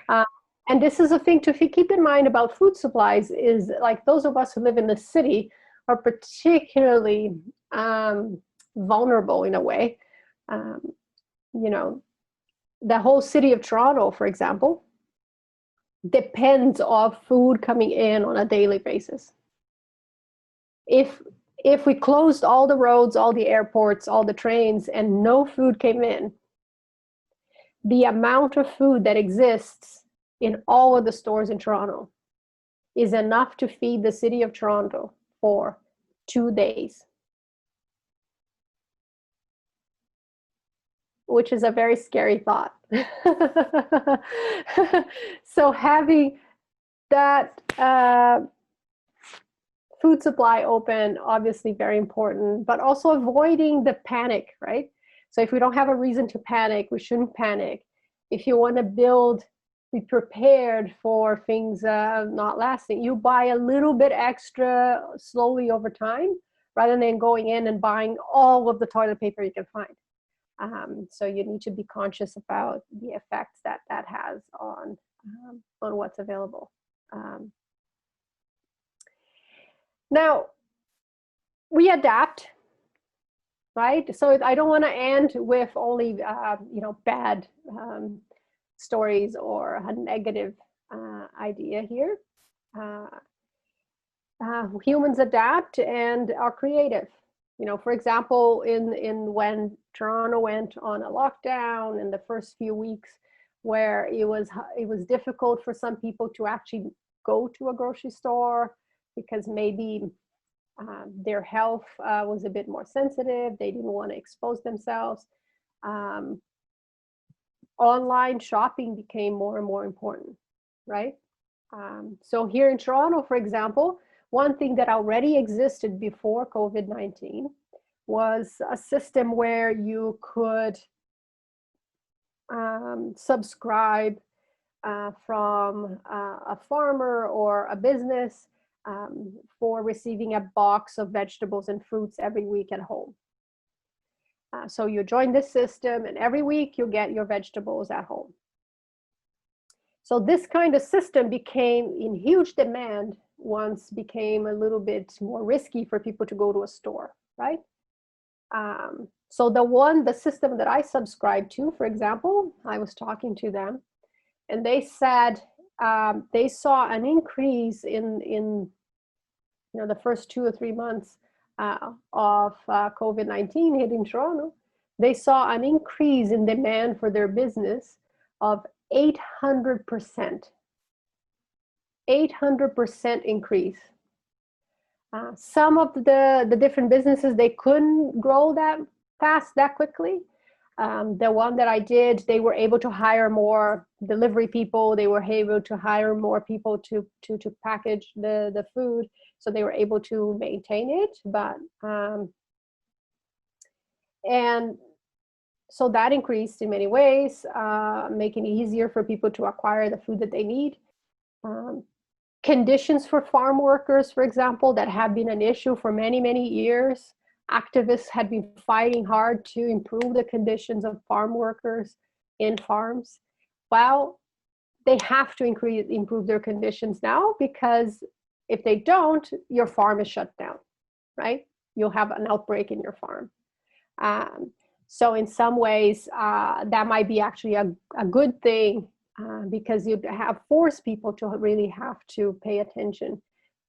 And this is a thing to keep in mind about food supplies, is like those of us who live in the city are particularly vulnerable in a way. You know, the whole city of Toronto, for example, depends on food coming in on a daily basis. If we closed all the roads, all the airports, all the trains, and no food came in, the amount of food that exists in all of the stores in Toronto is enough to feed the city of Toronto for 2 days, which is a very scary thought. So having that food supply open, obviously very important, but also avoiding the panic, right? So if we don't have a reason to panic, we shouldn't panic. If you want to be prepared for things not lasting, you buy a little bit extra slowly over time, rather than going in and buying all of the toilet paper you can find. So you need to be conscious about the effects that has on what's available. Now, we adapt, right? So I don't want to end with only bad stories or a negative idea here. Humans adapt and are creative. For example, in when Toronto went on a lockdown in the first few weeks, where it was difficult for some people to actually go to a grocery store because maybe their health was a bit more sensitive. They didn't want to expose themselves. Online shopping became more and more important, right? So here in Toronto, for example, one thing that already existed before COVID-19 was a system where you could subscribe from a farmer or a business for receiving a box of vegetables and fruits every week at home. So you join this system, and every week you get your vegetables at home. So this kind of system became in huge demand once became a little bit more risky for people to go to a store, right? So the system that I subscribed to, for example, I was talking to them, and they said they saw an increase in the first 2 or 3 months of COVID-19 hitting Toronto. They saw an increase in demand for their business of 800%. 800% increase. Some of the different businesses, they couldn't grow that fast, that quickly. The one that I did, they were able to hire more delivery people. They were able to hire more people to package the food. So they were able to maintain it. But and so that increased in many ways, making it easier for people to acquire the food that they need. Conditions for farm workers, for example, that have been an issue for many, many years. Activists had been fighting hard to improve the conditions of farm workers in farms. Well, they have to improve their conditions now, because if they don't, your farm is shut down, right? You'll have an outbreak in your farm. So in some ways, that might be actually a good thing, because you have forced people to really have to pay attention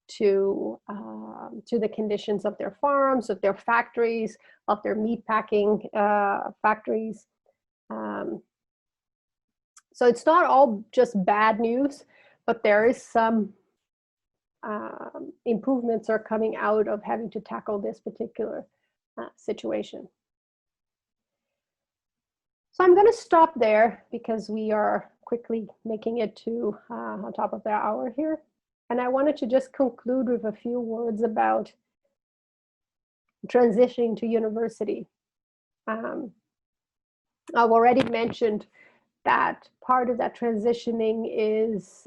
to the conditions of their farms, of their factories, of their meat packing factories. So it's not all just bad news, but there is some improvements are coming out of having to tackle this particular situation. So I'm going to stop there, because we are quickly making it to on top of the hour here. And I wanted to just conclude with a few words about transitioning to university. I've already mentioned that part of that transitioning is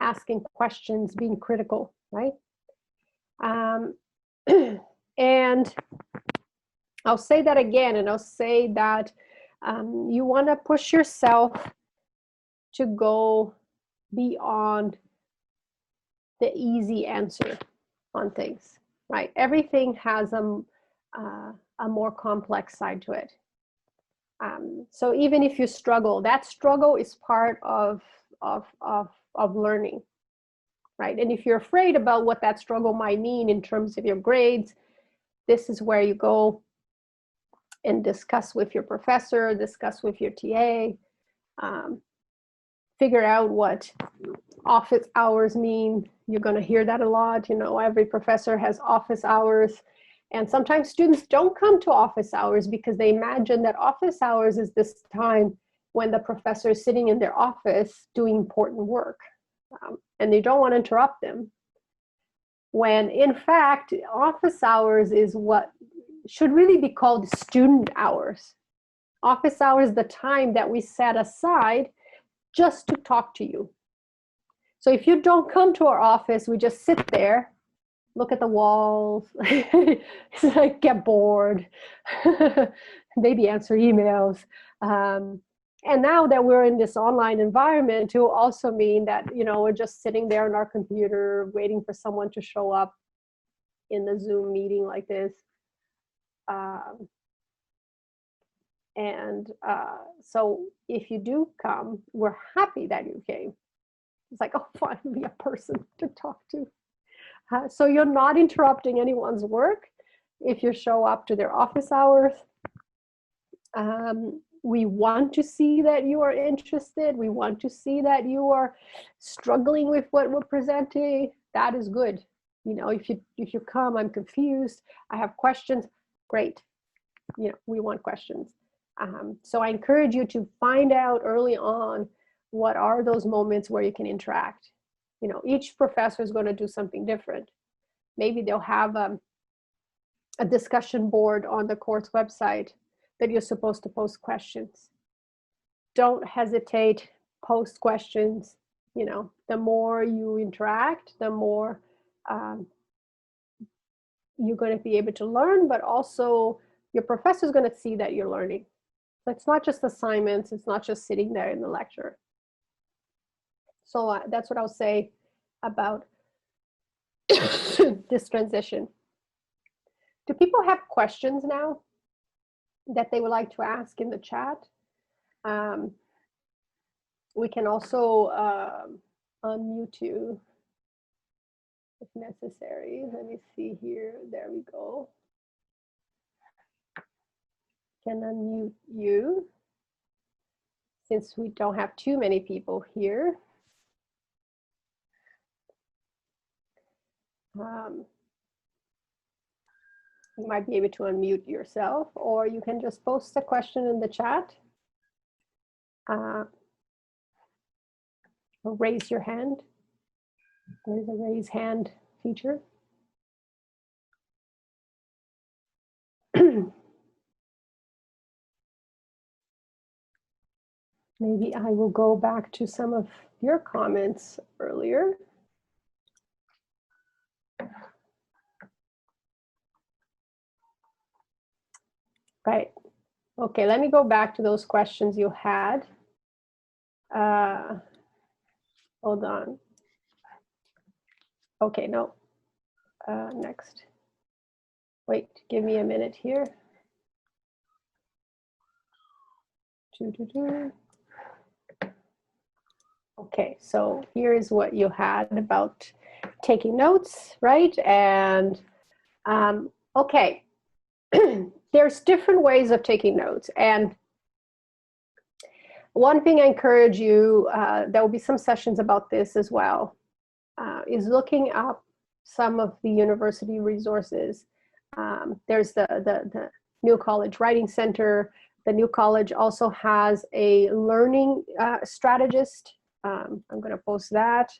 asking questions, being critical, right? And I'll say that again, and I'll say that you want to push yourself to go beyond the easy answer on things, right? Everything has a more complex side to it. So even if you struggle, that struggle is part of learning, right? And if you're afraid about what that struggle might mean in terms of your grades, this is where you go and discuss with your professor, discuss with your TA, figure out what office hours mean. You're going to hear that a lot. You know, every professor has office hours. And sometimes students don't come to office hours because they imagine that office hours is this time when the professor is sitting in their office doing important work. And they don't want to interrupt them. When in fact, office hours is what should really be called student hours. Office hours is the time that we set aside just to talk to you. So if you don't come to our office, we just sit there, look at the walls, like get bored, maybe answer emails. And now that we're in this online environment, it will also mean that, you know, we're just sitting there on our computer waiting for someone to show up in the Zoom meeting like this. So if you do come, we're happy that you came. It's like, oh, finally a person to talk to. So you're not interrupting anyone's work if you show up to their office hours. We want to see that you are interested. We want to see that you are struggling with what we're presenting. That is good. You know, if you come, I'm confused, I have questions, great. You know, we want questions. So I encourage you to find out early on what are those moments where you can interact. You know, each professor is going to do something different. Maybe they'll have a discussion board on the course website that you're supposed to post questions. Don't hesitate, post questions. You know, the more you interact, the more you're going to be able to learn, but also your professor is going to see that you're learning. So it's not just assignments, it's not just sitting there in the lecture. So that's what I'll say about this transition. Do people have questions now that they would like to ask in the chat? We can also unmute you if necessary. Let me see here. There we go. Can unmute you since we don't have too many people here. You might be able to unmute yourself, or you can just post a question in the chat. Or raise your hand. There's a raise hand feature. Maybe I will go back to some of your comments earlier. Right. Okay, let me go back to those questions you had. Hold on. Okay, no. Next. Wait, give me a minute here. Okay, so here's what you had about taking notes, right? And okay, there's different ways of taking notes. And one thing I encourage you, there will be some sessions about this as well, is looking up some of the university resources. There's the New College Writing Center. The New College also has a learning strategist. I'm going to post that.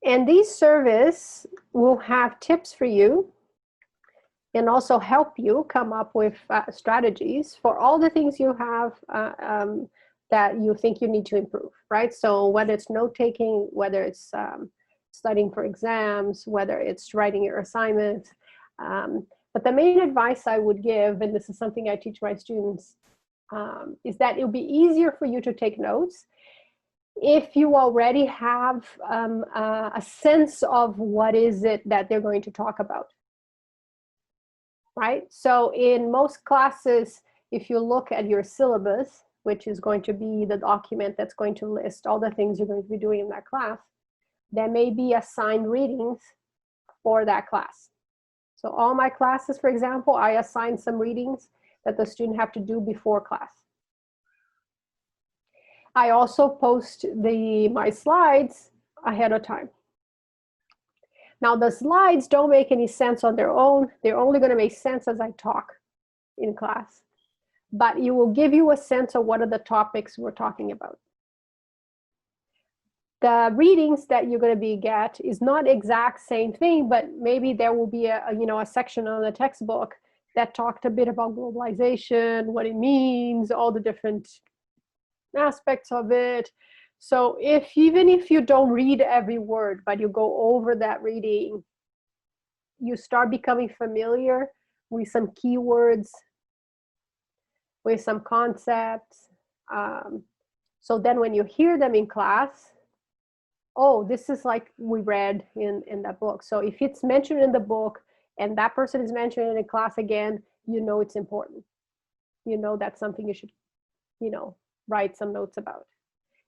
And these services will have tips for you and also help you come up with strategies for all the things you have that you think you need to improve, right? So whether it's note-taking, whether it's studying for exams, whether it's writing your assignments. But the main advice I would give, and this is something I teach my students, is that it'll be easier for you to take notes if you already have a sense of what is it that they're going to talk about, right? So in most classes, if you look at your syllabus, which is going to be the document that's going to list all the things you're going to be doing in that class, there may be assigned readings for that class. So all my classes, for example, I assign some readings that the student have to do before class. I also post my slides ahead of time. Now the slides don't make any sense on their own. They're only going to make sense as I talk in class. But it will give you a sense of what are the topics we're talking about. The readings that you're going to get is not exact same thing, but maybe there will be a section on the textbook that talked a bit about globalization, what it means, all the different aspects of it. So even if you don't read every word, but you go over that reading, you start becoming familiar with some keywords, with some concepts. So then when you hear them in class, oh, this is like we read in that book. So if it's mentioned in the book and that person is mentioned in class again, you know it's important. You know that's something you should, write some notes about.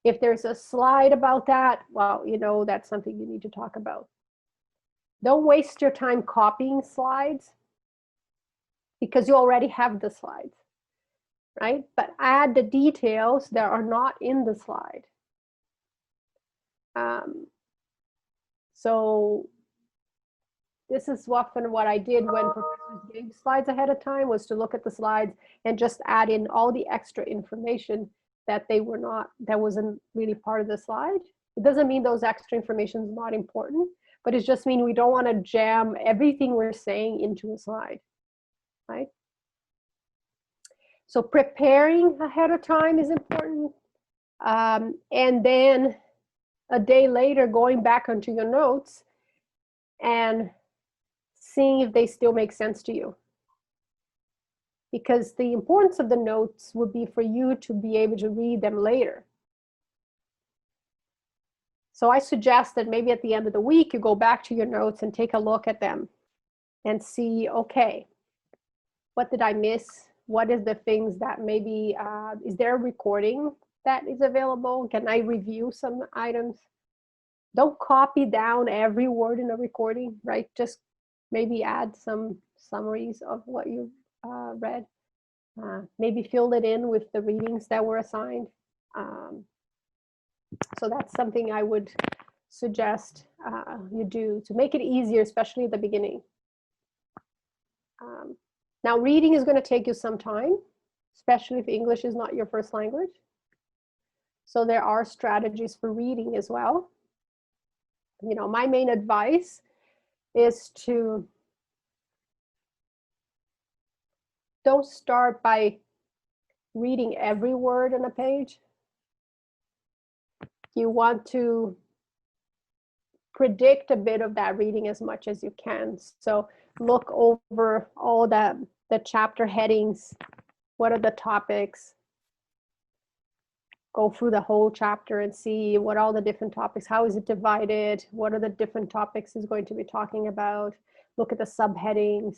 If there's a slide about that, well, that's something you need to talk about. Don't waste your time copying slides because you already have the slides, right? But add the details that are not in the slide. So this is often what I did when professors gave slides ahead of time, was to look at the slides and just add in all the extra information that wasn't really part of the slide. It doesn't mean those extra information is not important, but it just means we don't want to jam everything we're saying into a slide, right? So preparing ahead of time is important. And then a day later, going back onto your notes and seeing if they still make sense to you. Because the importance of the notes would be for you to be able to read them later. So I suggest that maybe at the end of the week, you go back to your notes and take a look at them and see, okay, what did I miss? What is the things that maybe, is there a recording that is available? Can I review some items? Don't copy down every word in a recording, right? Just maybe add some summaries of what you read. Maybe fill it in with the readings that were assigned. So that's something I would suggest you do to make it easier, especially at the beginning. Now, reading is going to take you some time, especially if English is not your first language. So there are strategies for reading as well. My main advice is to don't start by reading every word on a page. You want to predict a bit of that reading as much as you can. So look over all the chapter headings. What are the topics? Go through the whole chapter and see what all the different topics, how is it divided? What are the different topics he's going to be talking about? Look at the subheadings,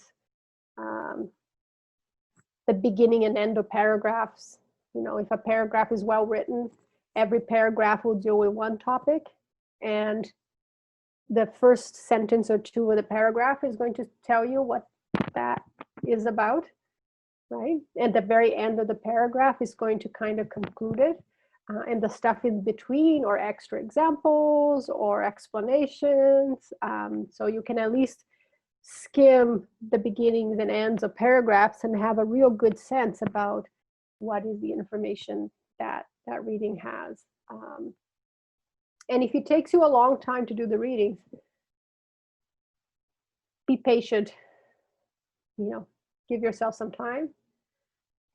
the beginning and end of paragraphs. If a paragraph is well written, every paragraph will deal with one topic, and the first sentence or two of the paragraph is going to tell you what that is about, right? And the very end of the paragraph is going to kind of conclude it. And the stuff in between or extra examples or explanations. So you can at least skim the beginnings and ends of paragraphs and have a real good sense about what is the information that reading has. And if it takes you a long time to do the readings, be patient, give yourself some time,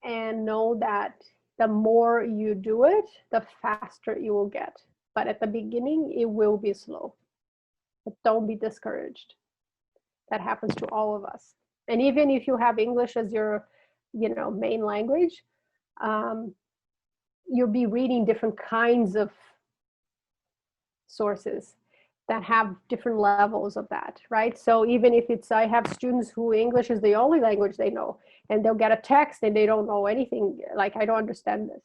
and know that the more you do it, the faster you will get. But at the beginning, it will be slow. But don't be discouraged. That happens to all of us. And even if you have English as your, main language, you'll be reading different kinds of sources that have different levels of that, right? So even if I have students who English is the only language they know, and they'll get a text and they don't know anything, like, I don't understand this.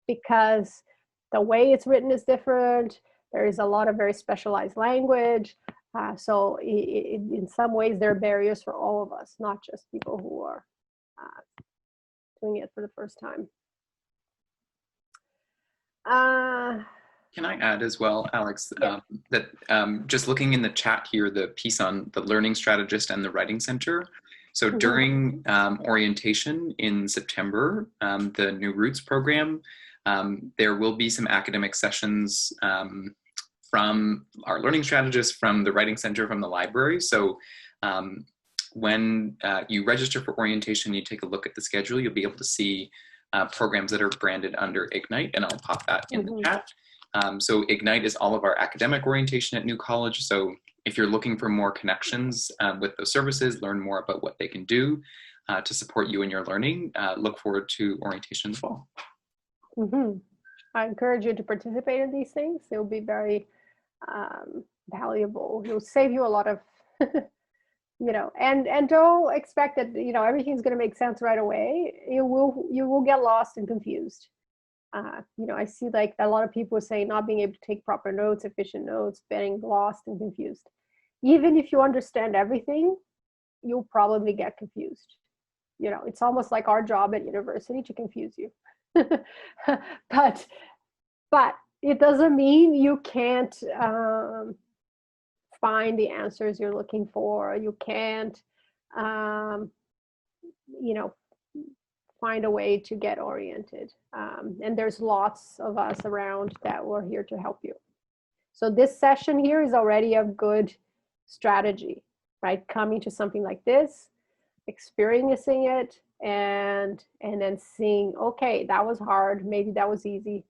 Because the way it's written is different. There is a lot of very specialized language. So in some ways, there are barriers for all of us, not just people who are doing it for the first time. Can I add as well, Alex, Yeah. that just looking in the chat here, the piece on the Learning Strategist and the Writing Center. So during orientation in September, the New Roots program, there will be some academic sessions from our Learning Strategist, from the Writing Center, from the library. So when you register for orientation, you take a look at the schedule, you'll be able to see programs that are branded under Ignite, and I'll pop that in the chat. So Ignite is all of our academic orientation at New College. So if you're looking for more connections with those services, learn more about what they can do to support you in your learning, look forward to orientation in the fall. I encourage you to participate in these things. It will be very valuable. It will save you a lot of, and don't expect that, everything's going to make sense right away. You will get lost and confused. I see like a lot of people say not being able to take proper notes, efficient notes, being lost and confused. Even if you understand everything, you'll probably get confused. It's almost like our job at university to confuse you. but it doesn't mean you can't find the answers you're looking for. You can't, find a way to get oriented. And there's lots of us around that we're here to help you. So this session here is already a good strategy, right? Coming to something like this, experiencing it, and then seeing, okay, that was hard, maybe that was easy.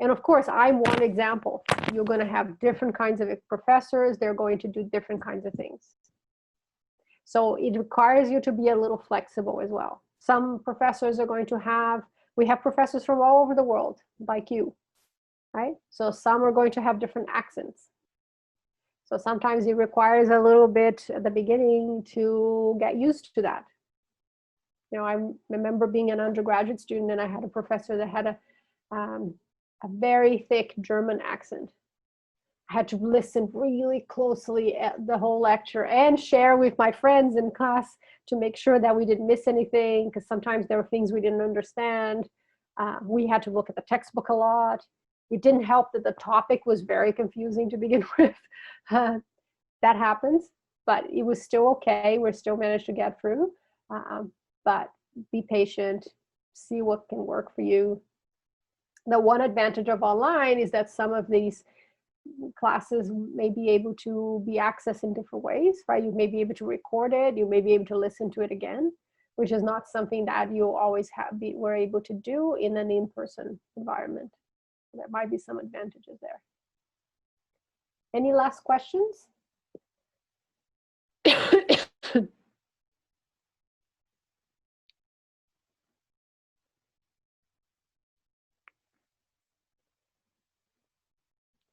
And of course, I'm one example. You're going to have different kinds of professors. They're going to do different kinds of things. So it requires you to be a little flexible as well. Some professors are going to we have professors from all over the world, like you, right? So some are going to have different accents. So sometimes it requires a little bit at the beginning to get used to that. I remember being an undergraduate student, and I had a professor that had a very thick German accent. I had to listen really closely at the whole lecture and share with my friends in class to make sure that we didn't miss anything, because sometimes there were things we didn't understand. We had to look at the textbook a lot. It didn't help that the topic was very confusing to begin with. That happens, but it was still okay. We still managed to get through. But be patient, see what can work for you. The one advantage of online is that some of these classes may be able to be accessed in different ways, right? You may be able to record it, you may be able to listen to it again, which is not something that you always were able to do in an in-person environment. There might be some advantages there. Any last questions?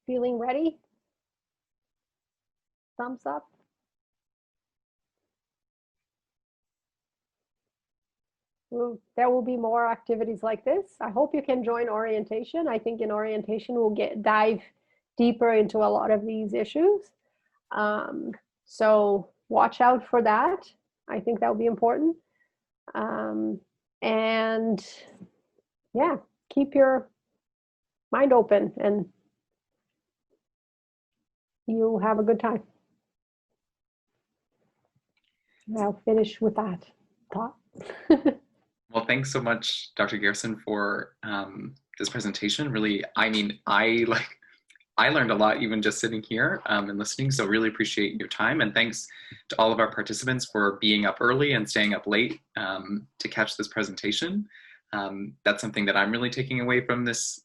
Feeling ready? Thumbs up. There will be more activities like this. I hope you can join orientation. I think in orientation we'll dive deeper into a lot of these issues. So watch out for that. I think that will be important. And yeah, keep your mind open and you'll have a good time. I'll finish with that thought. Well, thanks so much, Dr. Garrison, for this presentation. Really, I learned a lot even just sitting here and listening, so really appreciate your time. And thanks to all of our participants for being up early and staying up late to catch this presentation. That's something that I'm really taking away from this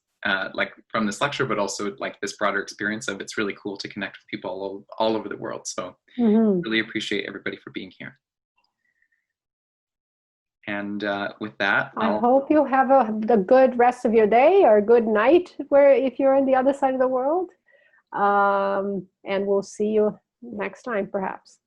from this lecture, but also like this broader experience of it's really cool to connect with people all over the world. So really appreciate everybody for being here. And with that, I hope you have a good rest of your day or a good night if you're on the other side of the world. And we'll see you next time, perhaps.